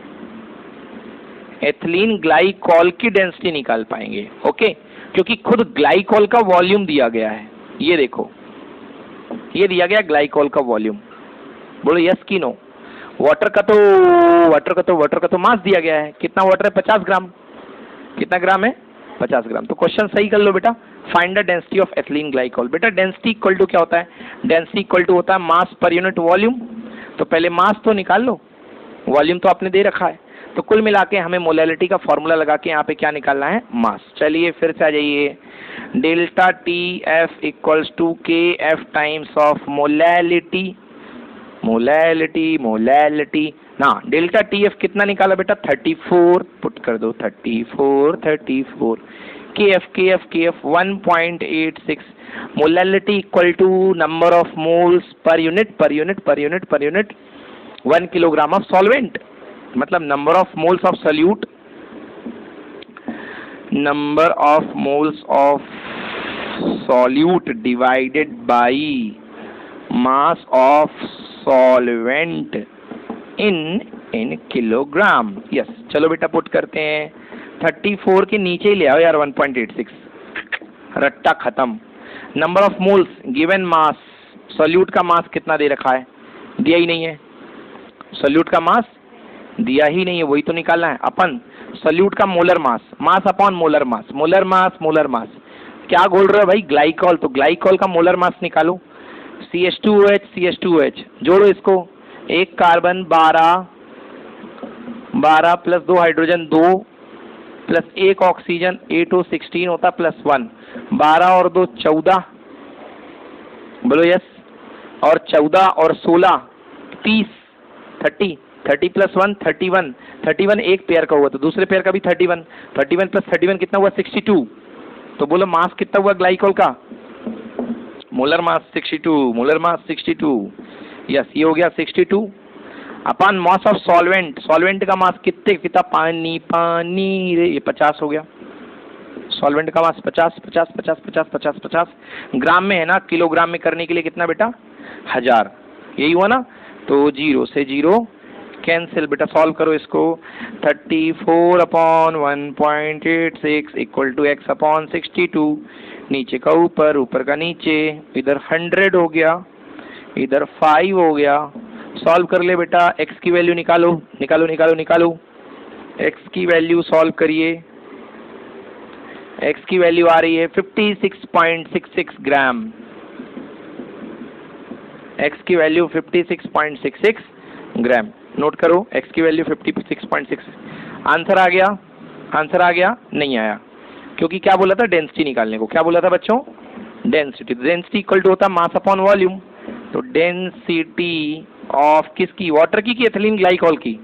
एथिलीन ग्लाइकॉल की डेंसिटी निकाल पाएंगे, ओके, क्योंकि खुद ग्लाइकॉल का वॉल्यूम दिया गया है। ये देखो, ये दिया गया ग्लाइकॉल का वॉल्यूम। बोलो यस की नो? वाटर का तो मास दिया गया है। कितना वाटर है? 50 ग्राम। कितना ग्राम है? 50 ग्राम। तो क्वेश्चन सही कर लो बेटा। Find the density of ethylene glycol. बेटा डेंसिटी इक्वल टू क्या होता है? डेंसिटी इक्वल टू होता है मास पर यूनिट वॉल्यूम। तो पहले मास तो निकाल लो, वॉल्यूम तो आपने दे रखा है। तो कुल मिला के हमें मोलैलिटी का फॉर्मूला लगा के यहाँ पे क्या निकालना है, मास। चलिए फिर से आ जाइए, delta T F equals to के F times of molality, molality ना। डेल्टा टी एफ कितना निकाला बेटा, 34, पुट कर दो 34 K F 1.86, molality equal to number of moles पर यूनिट 1 किलोग्राम ऑफ सॉल्वेंट, मतलब number of moles of solute, number of moles of solute divided by mass of solvent in kilogram. Yes, चलो बेटा put करते हैं, 34 के नीचे ही ले आओ यार 1.86, रट्टा खत्म। Number of moles given mass, solute का मास कितना दे रखा है, दिया ही नहीं है, सॉल्यूट का मास दिया ही नहीं है, वही तो निकालना है अपन। सॉल्यूट का मोलर मास अपॉन मोलर मास, क्या बोल रहे हो भाई, ग्लाइकॉल, तो ग्लाइकॉल का मोलर मास निकालो, CH2OH जोड़ो इसको, एक carbon 12 plus 2 hydrogen 2 plus 1 oxygen 8 O 16 होता प्लस 1, 12 और 2 14, बोलो यस, और 14 और 16 30 प्लस 1 31 एक पेयर का हुआ, तो दूसरे पेयर का भी 31 प्लस 31 कितना हुआ, 62। तो बोलो मास कितना हुआ ग्लाइकोल का, मोलर मास 62, यस ये हो गया 62 अपॉन मास ऑफ सॉल्वेंट का मास कितना, पानी रे, ये 50 हो गया, सॉल्वेंट का मास 50 ग्राम में है ना, किलोग्राम में करने के लिए कितना बेटा, 1000, यही हुआ ना। तो 0 से 0 कैंसिल बेटा, सॉल्व करो इसको, 34 upon 1.86 equal to x upon 62, नीचे का ऊपर का नीचे, इधर 100 हो गया, इधर 5 हो गया। सॉल्व कर ले बेटा, x की वैल्यू निकालो, x की वैल्यू सॉल्व करिए, x की वैल्यू आ रही है 56.66 ग्राम, x की वैल्यू 56.66 ग्राम, नोट करो x की वैल्यू 56.6। आंसर आ गया, नहीं आया, क्योंकि क्या बोला था, डेंसिटी निकालने को, क्या बोला था बच्चों, डेंसिटी इक्वल टू होता मास अपॉन वॉल्यूम, तो डेंसिटी ऑफ किसकी, वाटर की एथिलीन ग्लाइकॉल की,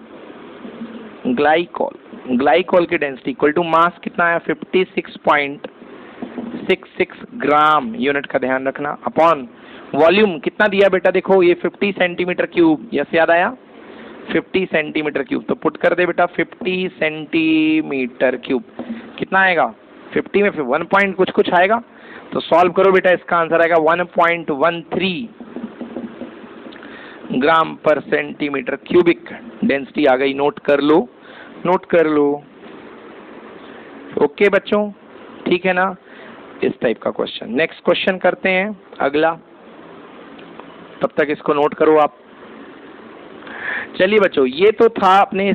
ग्लाइकॉल की डेंसिटी इक्वल टू मास कितना आया, 56.66 ग्राम, यूनिट का ध्यान रखना, अपॉन वॉल्यूम कितना दिया बेटा, देखो ये 50 सेंटीमीटर क्यूब, यस याद आया, 50 सेंटीमीटर क्यूब, तो पुट कर दे बेटा 50 सेंटीमीटर क्यूब, कितना आएगा, 50 में फिर 1 पॉइंट कुछ आएगा, तो सॉल्व करो बेटा, इसका आंसर आएगा 1.13 ग्राम पर सेंटीमीटर क्यूबिक, डेंसिटी आ गई, नोट कर लो। ओके बच्चों, ठीक है ना, इस टाइप का क्वेश्चन। नेक्स्ट क्वेश्चन करते हैं अगला, तब तक इसको नोट करो आप। चलिए बच्चों, ये तो था अपने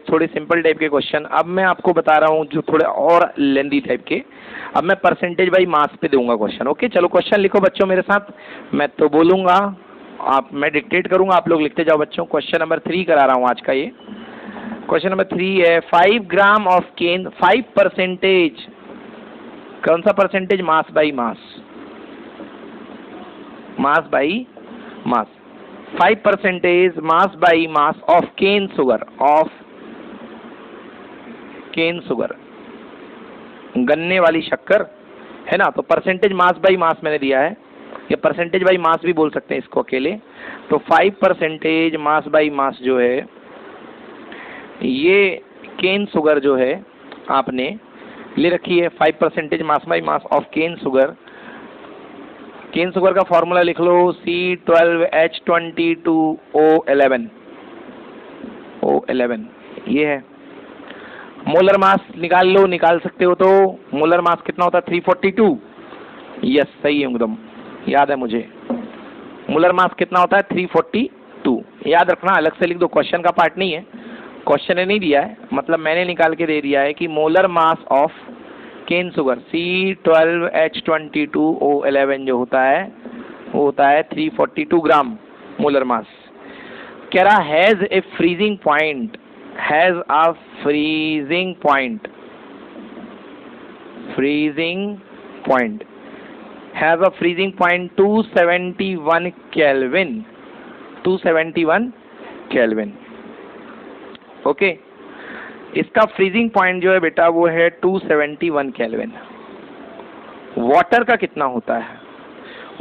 थोड़े सिंपल टाइप के क्वेश्चन। अब मैं आपको बता रहा हूँ जो थोड़े और लेंदी टाइप के, अब मैं परसेंटेज बाई मास पे दूंगा क्वेश्चन। ओके, चलो क्वेश्चन लिखो बच्चों मेरे साथ, मैं तो बोलूंगा, मैं डिक्टेट करूंगा, आप लोग लिखते जाओ बच्चों। क्वेश्चन नंबर 3 करा रहा हूँ आज का, ये क्वेश्चन नंबर 3 है, 5 ग्राम ऑफ केन, 5%, कौन सा percentage, mass by mass, 5% mass by mass of cane sugar, गन्ने वाली शक्कर है ना, तो परसेंटेज मास बाई मास मैंने दिया है, या परसेंटेज बाई मास भी बोल सकते हैं इसको अकेले। तो 5% मास बाई मास जो है, ये केन शुगर जो है आपने ले रखी है, 5% mass by mass of cane sugar. Cane sugar का फॉर्मूला लिख लो, C12H22O11, ये है। मोलर मास निकाल सकते हो, तो मोलर मास कितना होता है, 342, यस सही है एकदम, याद है मुझे। मोलर मास कितना होता है, 342, याद रखना, अलग से लिख दो, क्वेश्चन का पार्ट नहीं है, क्वेश्चन ने नहीं दिया है, मतलब मैंने निकाल के दे दिया है कि molar mass of cane sugar C12H22O11 जो होता है वो होता है 342 ग्राम मोलर मास। कह रहा has a freezing point, has a freezing point, freezing point has a freezing point 271 kelvin, 271 kelvin. Okay, इसका फ्रीजिंग पॉइंट जो है बेटा वो है 271 केल्विन। वाटर का कितना होता है?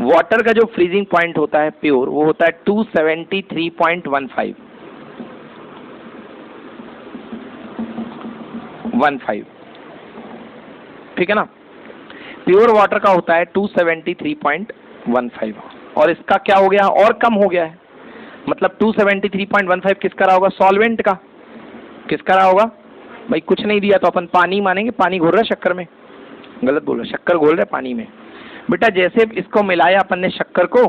वाटर का जो फ्रीजिंग पॉइंट होता है प्योर, वो होता है 273.15, 15, ठीक है ना। प्योर वाटर का होता है 273.15, और इसका क्या हो गया, और कम हो गया है। मतलब 273.15 किसका रहा होगा? सॉल्वेंट का। किसका रहा होगा भाई? कुछ नहीं दिया तो अपन पानी मानेंगे। पानी घोल रहा है शक्कर में? गलत बोल रहा, शक्कर घोल रहा है पानी में। बेटा जैसे इसको मिलाया अपन ने शक्कर को,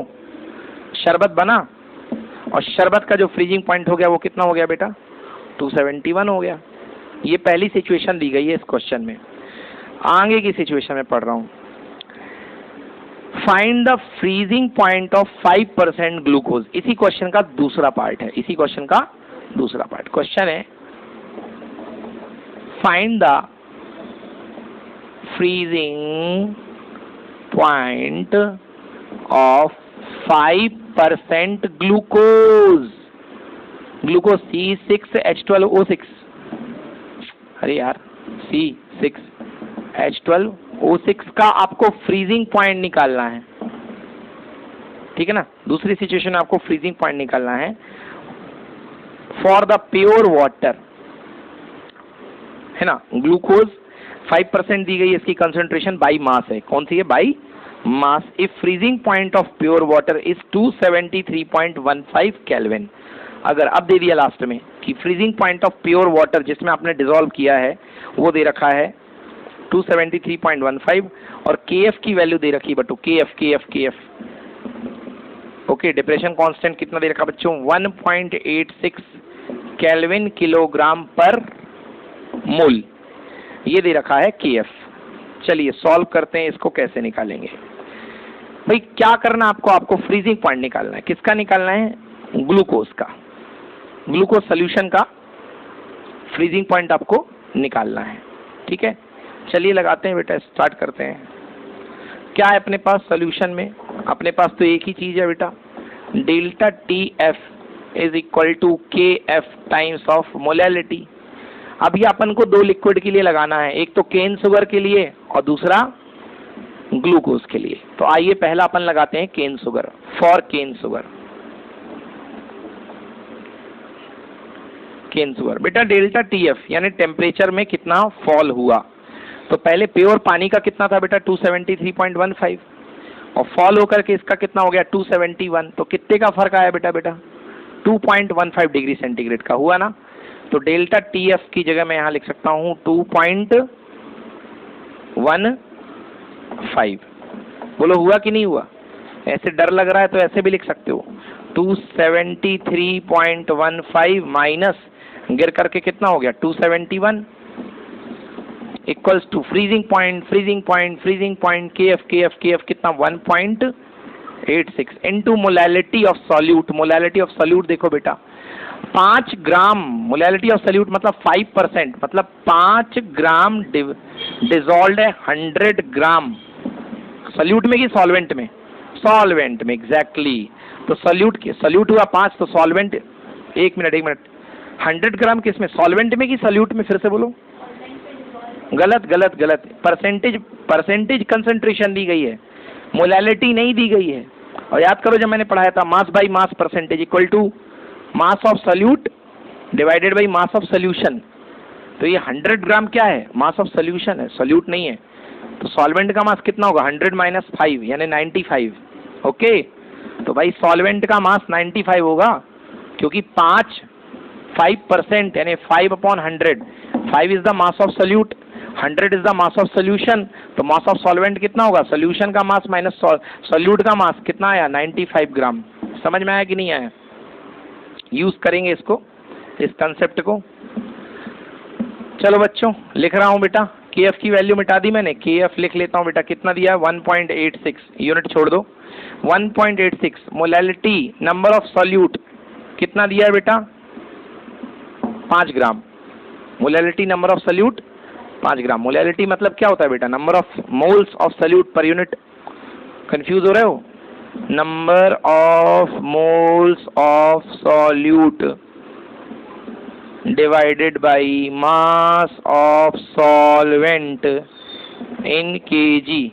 शरबत बना, और शरबत का जो फ्रीजिंग पॉइंट हो गया वो कितना हो गया बेटा? 271 हो गया। ये पहली सिचुएशन दी गई है इस क्वेश्चन में। आगे की सिचुएशन में पढ़ रहा हूं। Find the freezing point of 5% glucose. इसी क्वेश्चन का दूसरा पार्ट है, इसी क्वेश्चन का दूसरा पार्ट। क्वेश्चन है find the freezing point of 5% glucose. Glucose C6H12O6। अरे यार, C6H12O6 का आपको फ्रीजिंग पॉइंट निकालना है, ठीक है ना। दूसरी सिचुएशन में आपको फ्रीजिंग पॉइंट निकालना है फॉर द प्योर वाटर, है ना। ग्लूकोज 5% दी गई, इसकी कंसंट्रेशन बाई मास है। कौन सी है? By mass. If freezing point of pure water is 273.15 kelvin. अगर अब दे दिया लास्ट में कि freezing point of pure water जिसमें आपने डिसॉल्व किया है वो दे रखा है 273.15, और KF की वैल्यू दे रखी है बटू, KF। ओके, डिप्रेशन कांस्टेंट कितना दे रखा बच्चों? 1.86 केल्विन किलोग्राम पर मोल, ये दे रखा है KF। चलिए सॉल्व करते हैं, इसको कैसे निकालेंगे भाई? क्या करना आपको? आपको फ्रीजिंग पॉइंट निकालना है। किसका निकालना है? ग्लूकोज का। ग्लूकोज सोल्यूशन का फ्रीजिंग पॉइंट आपको निकालना है, ठीक है। चलिए लगाते हैं बेटा, स्टार्ट करते हैं। क्या है अपने पास सोल्यूशन में? अपने पास तो एक ही चीज है बेटा, delta TF is equal to KF times of molality. अब ये अपन को दो लिक्विड के लिए लगाना है, एक तो केन शुगर के लिए और दूसरा ग्लूकोज के लिए। तो आइए पहला अपन लगाते हैं cane sugar, for cane sugar. Cane sugar बेटा डेल्टा TF यानी टेम्परेचर में कितना फॉल हुआ। तो पहले प्योर पानी का कितना था बेटा? 273.15, और फॉल होकर के इसका कितना हो गया? 271। तो कितने का फर्क आया बेटा? 2.15 डिग्री सेंटीग्रेड का हुआ ना। तो डेल्टा TF की जगह मैं यहां लिख सकता हूं 2.15। बोलो हुआ कि नहीं हुआ? ऐसे डर लग रहा है तो ऐसे भी लिख सकते हो, 273.15 माइनस गिर करके कितना हो गया? 271 equals to freezing point KF कितना? 1.86 into molality of solute. Molality of solute देखो बेटा, 5 ग्राम मोलैलिटी ऑफ सॉल्यूट मतलब 5%, मतलब 5 ग्राम डिसॉल्व्ड है 100 ग्राम। सॉल्यूट में कि सॉल्वेंट में? सॉल्वेंट में, एग्जैक्टली। तो सॉल्यूट हुआ 5, तो सॉल्वेंट, एक मिनट 100 ग्राम किसमें? सॉल्वेंट में कि सॉल्यूट में? फिर से बोलो। गलत। परसेंटेज कंसंट्रेशन दी गई है, मोलैलिटी नहीं दी गई है। और याद करो जब मैंने पढ़ाया था mass by mass percentage equal to mass of solute divided by mass of solution. तो ये 100 ग्राम क्या है? मास ऑफ सॉल्यूशन है, सॉल्यूट नहीं है। तो सॉल्वेंट का मास कितना होगा? 100 माइनस 5 यानी 95। ओके, तो भाई सॉल्वेंट का मास 95 होगा, क्योंकि 5% यानी 5/100। 5 is the mass of solute, 100 is the mass of solution. तो मास ऑफ सॉल्वेंट कितना होगा? सॉल्यूशन का मास माइनस सॉल्यूट का मास कितना आया? 95 ग्राम। समझ में आया कि नहीं आया? यूज करेंगे इसको, इस कंसेप्ट को। चलो बच्चों लिख रहा हूं बेटा, KF की वैल्यू मिटा दी मैंने, KF लिख लेता हूं बेटा। कितना दिया? 1.86, यूनिट छोड़ दो, 1.86। मोलैलिटी नंबर ऑफ सॉल्यूट कितना दिया है बेटा? 5 gram. Molality number of solute 5 gram. Molality मतलब क्या होता है बेटा? Number of moles of solute पर यूनिट। कंफ्यूज हो रहे हो? Number of moles of solute divided by mass of solvent in KG.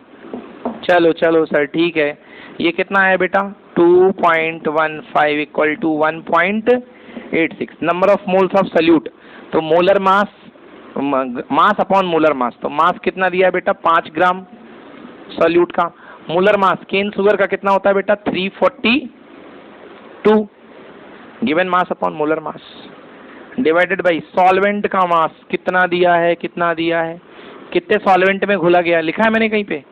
चलो चलो सर ठीक है। ये कितना है बेटा? 2.15 equal to 1.86। Number of moles of solute, तो molar mass, mass upon molar mass, तो मास कितना दिया है बेटा? 5 ग्राम सॉल्यूट का। मोलर मास केन शुगर का कितना होता है बेटा? 342। Given mass upon molar mass divided by solvent का मास कितना दिया है? कितना दिया है? कितने सॉल्वेंट में घुला गया? लिखा है मैंने कहीं पे?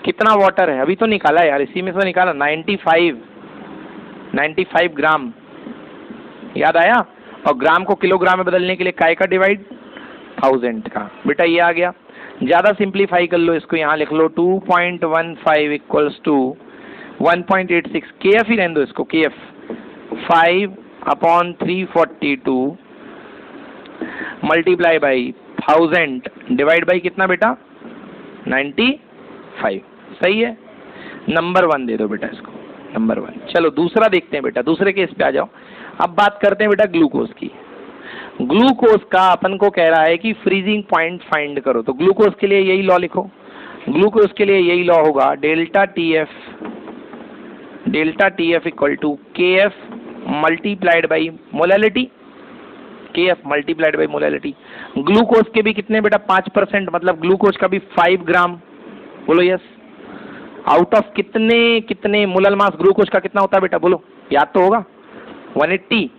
कितना वाटर है? अभी तो निकाला यार, इसी में से निकाला। 95 ग्राम। याद आया? और ग्राम को किलोग्राम में बदलने के लिए काय का डिवाइड? 1000 का। बेटा ये आ गया। ज्यादा सिंप्लीफाई कर लो इसको, यहाँ लिख लो 2.15 इक्वल्स टू 1.86। के एफ ही रहने दो इसको, के F 5/342 multiply by 1000 divide by कितना बेटा? 95। सही है। नंबर 1 दे दो बेटा इसको, नंबर 1। चलो दूसरा देखते हैं बेटा, दूसरे केस पे आ जाओ। अब बात करते हैं बेटा ग्लूकोज की। ग्लूकोज का अपन को कह रहा है कि फ्रीजिंग पॉइंट फाइंड करो, तो ग्लूकोज के लिए यही लॉ लिखो। ग्लूकोज के लिए यही लॉ होगा, delta T F equal to के एफ मल्टीप्लाइड बाई मोलैलिटी। के F multiplied by molality. Glucose के भी कितने बेटा? 5%, मतलब ग्लूकोज का भी 5 ग्राम। बोलो यस। आउट ऑफ कितने मोलर मास ग्लूकोज का कितना होता है बेटा? बोलो, याद तो होगा। 180।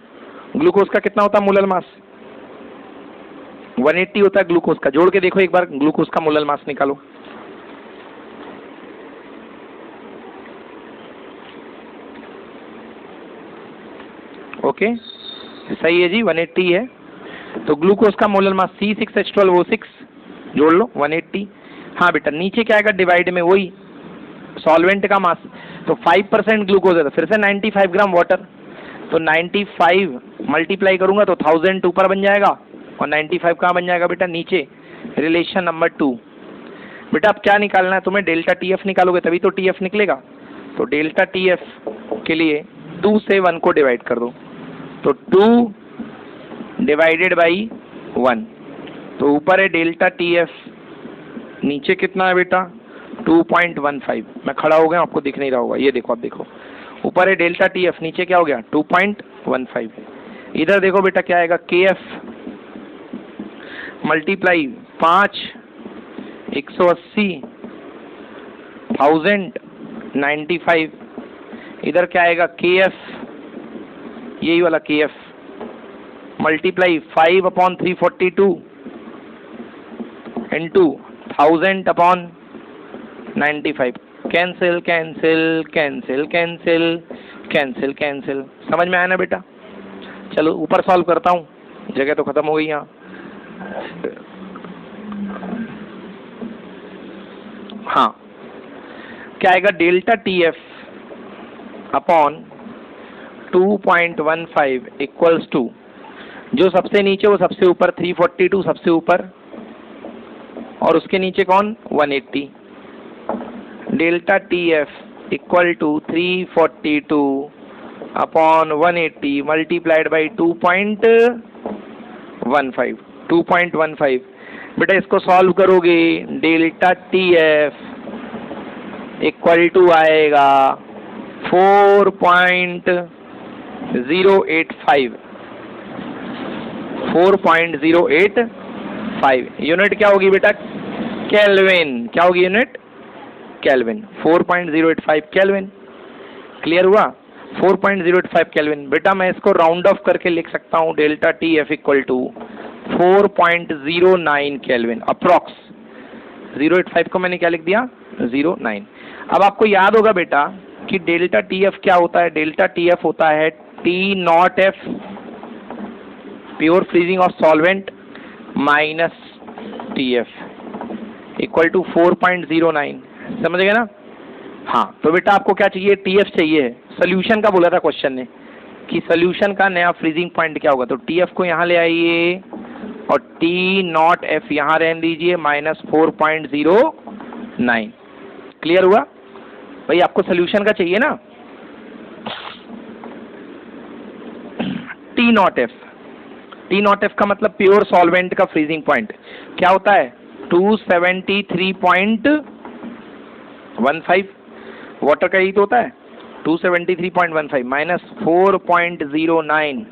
ग्लूकोज का कितना होता है मोलर मास? 180 होता है ग्लूकोज का। जोड़ के देखो एक बार, ग्लूकोज का मोलर मास निकालो। ओके सही है जी, 180 है। तो ग्लूकोज का मोलर मास C6H12O6 जोड़ लो 180। हाँ बेटा, नीचे क्या आएगा? डिवाइड में वही सॉल्वेंट का मास, तो 5% ग्लूकोज है, तो फिर से 95 ग्राम वाटर। तो 95 मल्टीप्लाई करूंगा तो 1000 ऊपर बन जाएगा, और 95 कहाँ बन जाएगा बेटा? नीचे। Relation number 2। बेटा अब क्या निकालना है तुम्हें? डेल्टा टी एफ निकालोगे तभी तो टी एफ निकलेगा। तो डेल्टा टी एफ के लिए 2 से 1 को डिवाइड कर दो, तो 2 डिवाइडेड बाई 1। तो ऊपर है डेल्टा टी एफ, नीचे कितना है बेटा? 2.15। मैं खड़ा हो गया, आपको दिख नहीं रहा होगा, ये देखो, आप देखो ऊपर है डेल्टा टी एफ, नीचे क्या हो गया? 2.15। इधर देखो बेटा क्या आएगा? के एफ मल्टीप्लाई 5 180 1000 95। इधर क्या आएगा? के एफ, यही वाला के F multiply 5/342 into 1000/95। Cancel cancel cancel cancel cancel cancel. समझ में आया ना बेटा? चलो ऊपर सॉल्व करता हूँ, जगह तो खत्म हो गई यहाँ। हाँ, क्या आएगा? Delta T F upon 2.15 equals to, जो सबसे नीचे वो सबसे ऊपर, 342 सबसे ऊपर, और उसके नीचे कौन? 180। Delta T F equal to 342 upon 180 multiplied by 2.15। बेटा इसको सॉल्व करोगे, delta T F equal to आएगा 4.085। यूनिट क्या होगी बेटा? केल्विन। क्या होगी यूनिट? केल्विन। 4.085 केल्विन। क्लियर हुआ? 4.085 केल्विन। बेटा मैं इसको राउंड ऑफ करके लिख सकता हूँ, delta T F equal to 4.09 kelvin approx. 085 को मैंने क्या लिख दिया? 09। अब आपको याद होगा बेटा कि डेल्टा टी एफ क्या होता है? डेल्टा टी एफ होता है T not F pure freezing of solvent minus T F equal to 4.09। समझ गए ना? हाँ, तो बेटा आपको क्या चाहिए? टी एफ चाहिए। सोल्यूशन का बोला था क्वेश्चन ने, कि सोल्यूशन का नया फ्रीजिंग पॉइंट क्या होगा। तो TF को यहाँ ले आइए और T0F यहाँ रहने दीजिए -4.09। क्लियर हुआ भाई? आपको सोल्यूशन का चाहिए ना। T0F का मतलब प्योर सॉल्वेंट का फ्रीजिंग पॉइंट क्या होता है? 273.15। वाटर का ही तो होता है 273.15 -4.09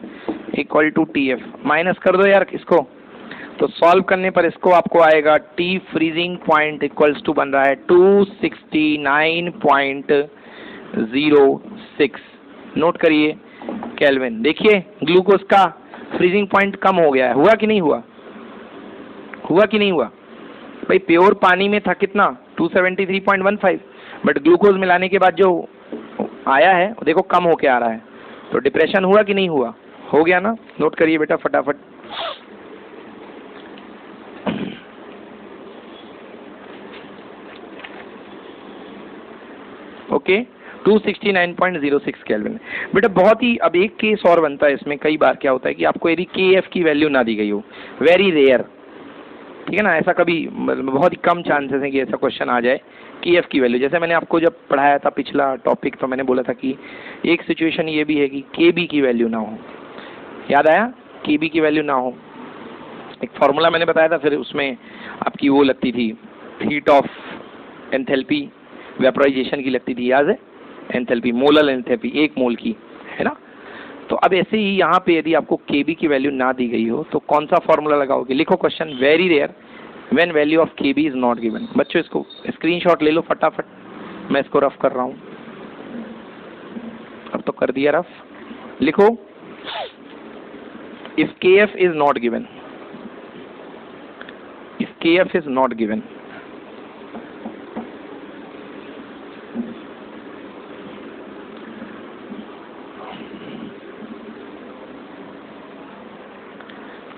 इक्वल टू TF। माइनस कर दो यार इसको, तो सॉल्व करने पर इसको आपको आएगा T freezing point equals to बन रहा है 269.06। नोट करिए केल्विन। देखिए ग्लूकोज का फ्रीजिंग पॉइंट कम हो गया है। हुआ कि नहीं हुआ? हुआ कि नहीं हुआ भाई? प्योर पानी में था कितना? 273.15, बट ग्लूकोज मिलाने के बाद जो आया है देखो कम होके आ रहा है। तो डिप्रेशन हुआ कि नहीं हुआ? हो गया ना। नोट करिए बेटा फटाफट। Okay 269.06 kelvin. बेटा बहुत ही, अब एक केस और बनता है इसमें। कई बार क्या होता है कि आपको यदि KF की वैल्यू ना दी गई हो, वेरी रेयर, ठीक है ना, ऐसा कभी बहुत ही कम चांसेस है कि ऐसा क्वेश्चन आ जाए KF की वैल्यू। जैसे मैंने आपको जब पढ़ाया था पिछला टॉपिक, तो मैंने बोला था कि एक सिचुएशन ये भी है कि KB की वैल्यू ना हो। याद आया? KB की वैल्यू ना हो। एक फॉर्मूला मैंने बताया था, फिर उसमें आपकी वो लगती थी हीट ऑफ एंथैल्पी वेपराइजेशन की लगती थी, याद है? एंथैल्पी, मोलर एंथैल्पी, 1 मोल की, है ना। तो अब ऐसे ही यहाँ पे यदि आपको KB की वैल्यू ना दी गई हो तो कौन सा फॉर्मूला लगाओगे? लिखो question, very rare when value of KB is not given. बच्चों इसको स्क्रीनशॉट ले लो फटाफट, मैं इसको रफ कर रहा हूँ। अब तो कर दिया रफ। लिखो if KF is not given, if KF is not given,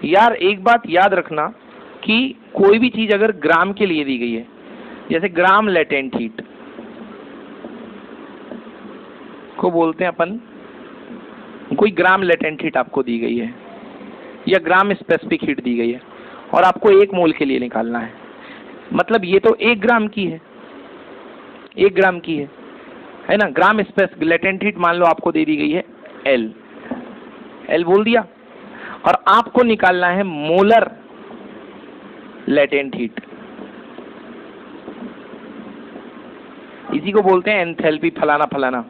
यार एक बात याद रखना कि कोई भी चीज अगर ग्राम के लिए दी गई है, जैसे ग्राम लेटेंट हीट को बोलते हैं अपन, कोई ग्राम लेटेंट हीट आपको दी गई है या ग्राम स्पेसिफिक हीट दी गई है और आपको 1 मोल के लिए निकालना है, मतलब ये तो 1 ग्राम की है, 1 ग्राम की है ना। ग्राम स्पेसिफिक लेटेंट हीट मान लो आपको दे दी गई है L बोल दिया, और आपको निकालना है मोलर लेटेंट हीट। इसी को बोलते हैं एंथैल्पी फलाना फलाना,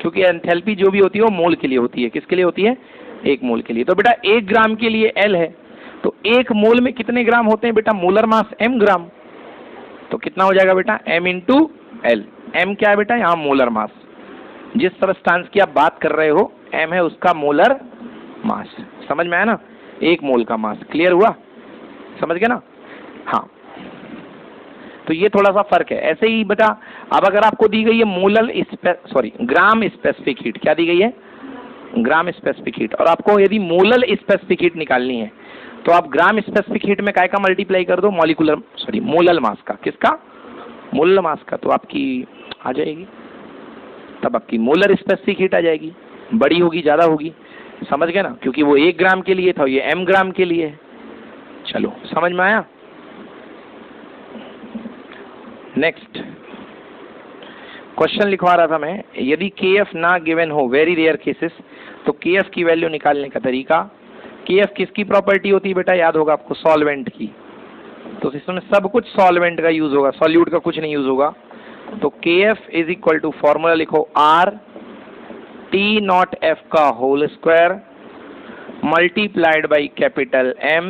क्योंकि एंथैल्पी जो भी होती है वो मोल के लिए होती है। किसके लिए होती है? 1 मोल के लिए। तो बेटा 1 ग्राम के लिए L है, तो 1 मोल में कितने ग्राम होते हैं बेटा? मोलर मास M ग्राम। तो कितना हो जाएगा बेटा? M into L। M क्या है बेटा? यहाँ मोलर मास। जिस सब्सटेंस की आप बात कर रहे हो M है उसका मोलर मास। समझ में आया ना? 1 मोल का मास। क्लियर हुआ? समझ गए ना? हाँ, तो ये थोड़ा सा फर्क है। ऐसे ही बेटा अब अगर आपको दी गई है ग्राम स्पेसिफिक हीट, क्या दी गई है? ग्राम स्पेसिफिक हीट, और आपको यदि मोलर स्पेसिफिक हीट निकालनी है तो आप ग्राम स्पेसिफिक हीट में काय का मल्टीप्लाई कर दो? मोलर मास का। किसका? मोलर मास का। तो आपकी आ जाएगी, तब आपकी मोलर स्पेसिफिक हीट आ जाएगी। बड़ी होगी, ज्यादा होगी, समझ गए ना? क्योंकि वो 1 ग्राम के लिए था, ये M ग्राम के लिए है। चलो समझ में आया? नेक्स्ट क्वेश्चन लिखवा रहा था मैं, यदि KF ना गिवन हो, वेरी रेयर केसेस, तो KF की वैल्यू निकालने का तरीका। KF किसकी प्रॉपर्टी होती है बेटा? याद होगा आपको, सॉल्वेंट की। तो इसमें सब कुछ सॉल्वेंट का यूज होगा, सॉल्यूट का कुछ नहीं यूज होगा। तो KF is equal to, formula लिखो, R T0F का whole square multiplied by capital M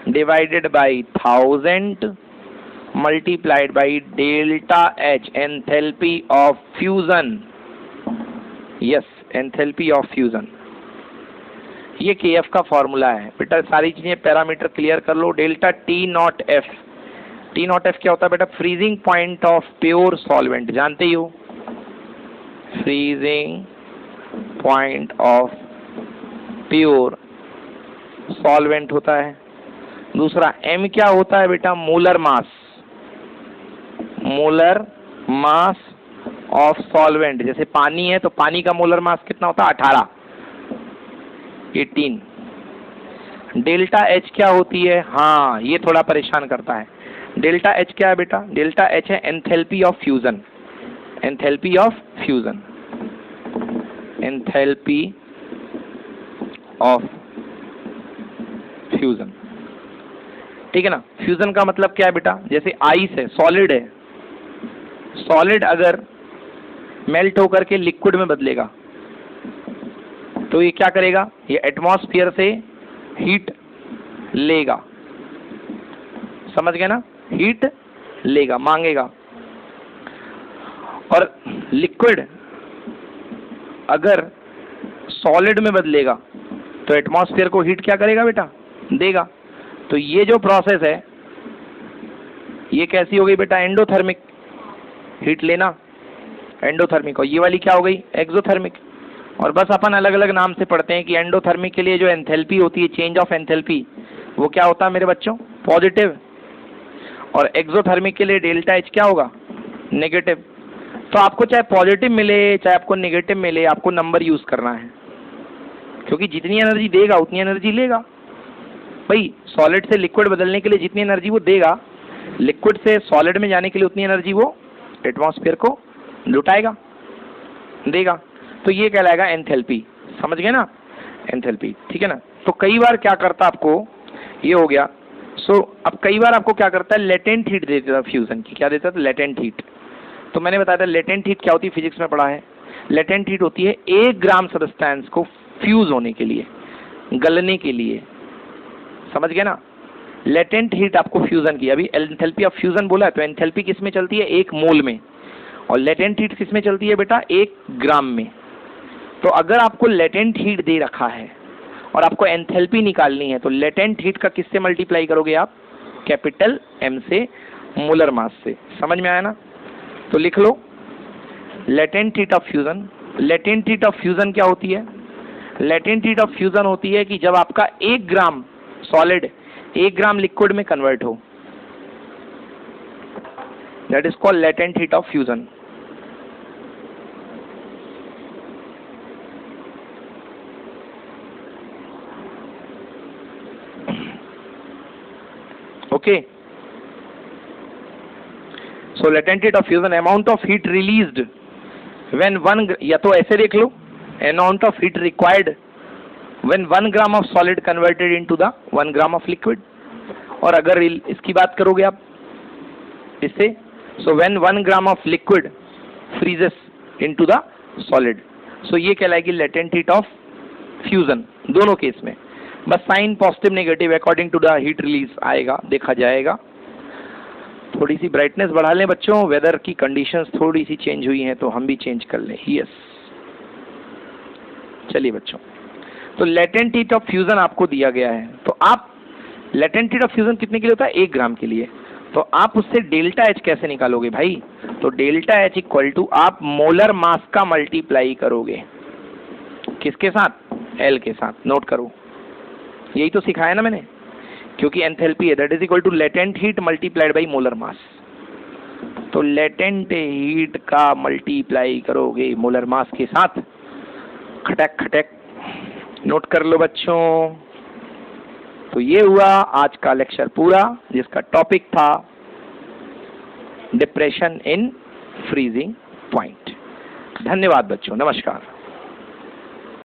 divided by 1000 multiplied by delta H, enthalpy of fusion. Yes, enthalpy of fusion. ये KF का फॉर्मूला है बेटा। सारी चीजें पैरामीटर क्लियर कर लो। डेल्टा T0F, T0F क्या होता है बेटा? Freezing point of pure solvent, जानते ही हो, freezing point of pure solvent होता है। दूसरा M क्या होता है बेटा? Molar mass, molar mass of solvent, जैसे पानी है तो पानी का मोलर मास कितना होता है 18, 18। डेल्टा एच क्या होती है, हाँ ये थोड़ा परेशान करता है। डेल्टा एच क्या है बेटा, डेल्टा एच है enthalpy of fusion, enthalpy of fusion, enthalpy of fusion, ठीक है ना। फ्यूजन का मतलब क्या है बेटा, जैसे आइस है, सॉलिड है, सॉलिड अगर मेल्ट होकर के लिक्विड में बदलेगा तो ये क्या करेगा, ये एटमॉस्फेयर से हीट लेगा, समझ गए ना, हीट लेगा, मांगेगा। और लिक्विड अगर सॉलिड में बदलेगा तो एटमॉस्फेयर को हीट क्या करेगा बेटा, देगा। तो ये जो प्रोसेस है ये कैसी हो गई बेटा, एंडोथर्मिक, हीट लेना एंडोथर्मिक, और ये वाली क्या हो गई, एक्सोथर्मिक। और बस अपन अलग अलग नाम से पढ़ते हैं कि एंडोथर्मिक के लिए जो एंथैल्पी होती है, चेंज ऑफ एंथैल्पी, वो क्या होता है मेरे बच्चों, पॉजिटिव, और एक्सोथर्मिक के लिए डेल्टा एच क्या होगा, नेगेटिव। तो आपको चाहे पॉजिटिव मिले चाहे आपको नेगेटिव मिले, आपको नंबर यूज करना है, क्योंकि जितनी एनर्जी देगा उतनी एनर्जी लेगा। भाई सॉलिड से लिक्विड बदलने के लिए जितनी एनर्जी वो देगा, लिक्विड से सॉलिड में जाने के लिए उतनी एनर्जी वो एटमॉस्फेयर को लुटाएगा, देगा। तो ये कहलाएगा एंथैल्पी, समझ गए ना, एंथैल्पी, ठीक है ना। तो कई बार क्या करता आपको, ये हो गया। अब कई बार आपको क्या करता है, लेटेंट हीट दे देता फ्यूजन की, क्या देता था, लेटेंट हीट। तो मैंने बताया था लेटेंट हीट क्या होती है, फिजिक्स में पढ़ा है। लेटेंट हीट होती है 1 ग्राम सब्सटेंस को फ्यूज होने के लिए, गलने के लिए, समझ गए ना। लेटेंट हीट आपको फ्यूजन की, अभी एंथैल्पी ऑफ फ्यूजन बोला है, तो एंथैल्पी किस में चलती है, 1 मोल में, और लेटेंट हीट किस में चलती है बेटा, 1 ग्राम में। तो अगर आपको लेटेंट हीट दे रखा है और आपको एंथैल्पी निकालनी है, तो लेटेंट हीट का किससे मल्टीप्लाई करोगे आप, कैपिटल एम से, मोलर मास से, समझ में आया ना। तो लिख लो latent heat of fusion. Latent heat of fusion क्या होती है, लेटेंट हीट ऑफ फ्यूजन होती है कि जब आपका 1 ग्राम सॉलिड 1 ग्राम लिक्विड में कन्वर्ट हो, that is called latent heat of fusion. Okay, so latent heat of fusion, amount of heat released when 1, या तो ऐसे देख लो, amount of heat required when 1 gram of solid converted into the 1 gram of liquid. और अगर इसकी बात करोगे आप इससे, so when 1 gram of liquid freezes into the solid, सो ये कहलाएगी लेटेंट हीट ऑफ फ्यूजन, दोनों केस में। बस sign positive negative according to the heat release आएगा, देखा जाएगा। थोड़ी सी ब्राइटनेस बढ़ा लें बच्चों, वेदर की कंडीशंस थोड़ी सी चेंज हुई हैं तो हम भी चेंज कर लें, यस। चलिए बच्चों, तो लेटेंट हीट ऑफ फ्यूजन आपको दिया गया है, तो आप लेटेंट हीट ऑफ फ्यूजन कितने के लिए होता है, 1 ग्राम के लिए। तो आप उससे डेल्टा एच कैसे निकालोगे भाई, तो डेल्टा एच इक्वल टू आप मोलर मास का मल्टीप्लाई करोगे, किसके साथ, एल के साथ, नोट करो, यही तो सिखाया ना मैंने, क्योंकि एंथैल्पी है, that is equal to latent heat multiplied by molar mass. तो लेटेंट हीट का मल्टीप्लाई करोगे मोलर मास के साथ, खटक खटक, नोट कर लो बच्चों। तो ये हुआ आज का लेक्चर पूरा, जिसका टॉपिक था डिप्रेशन इन फ्रीजिंग पॉइंट। धन्यवाद बच्चों, नमस्कार।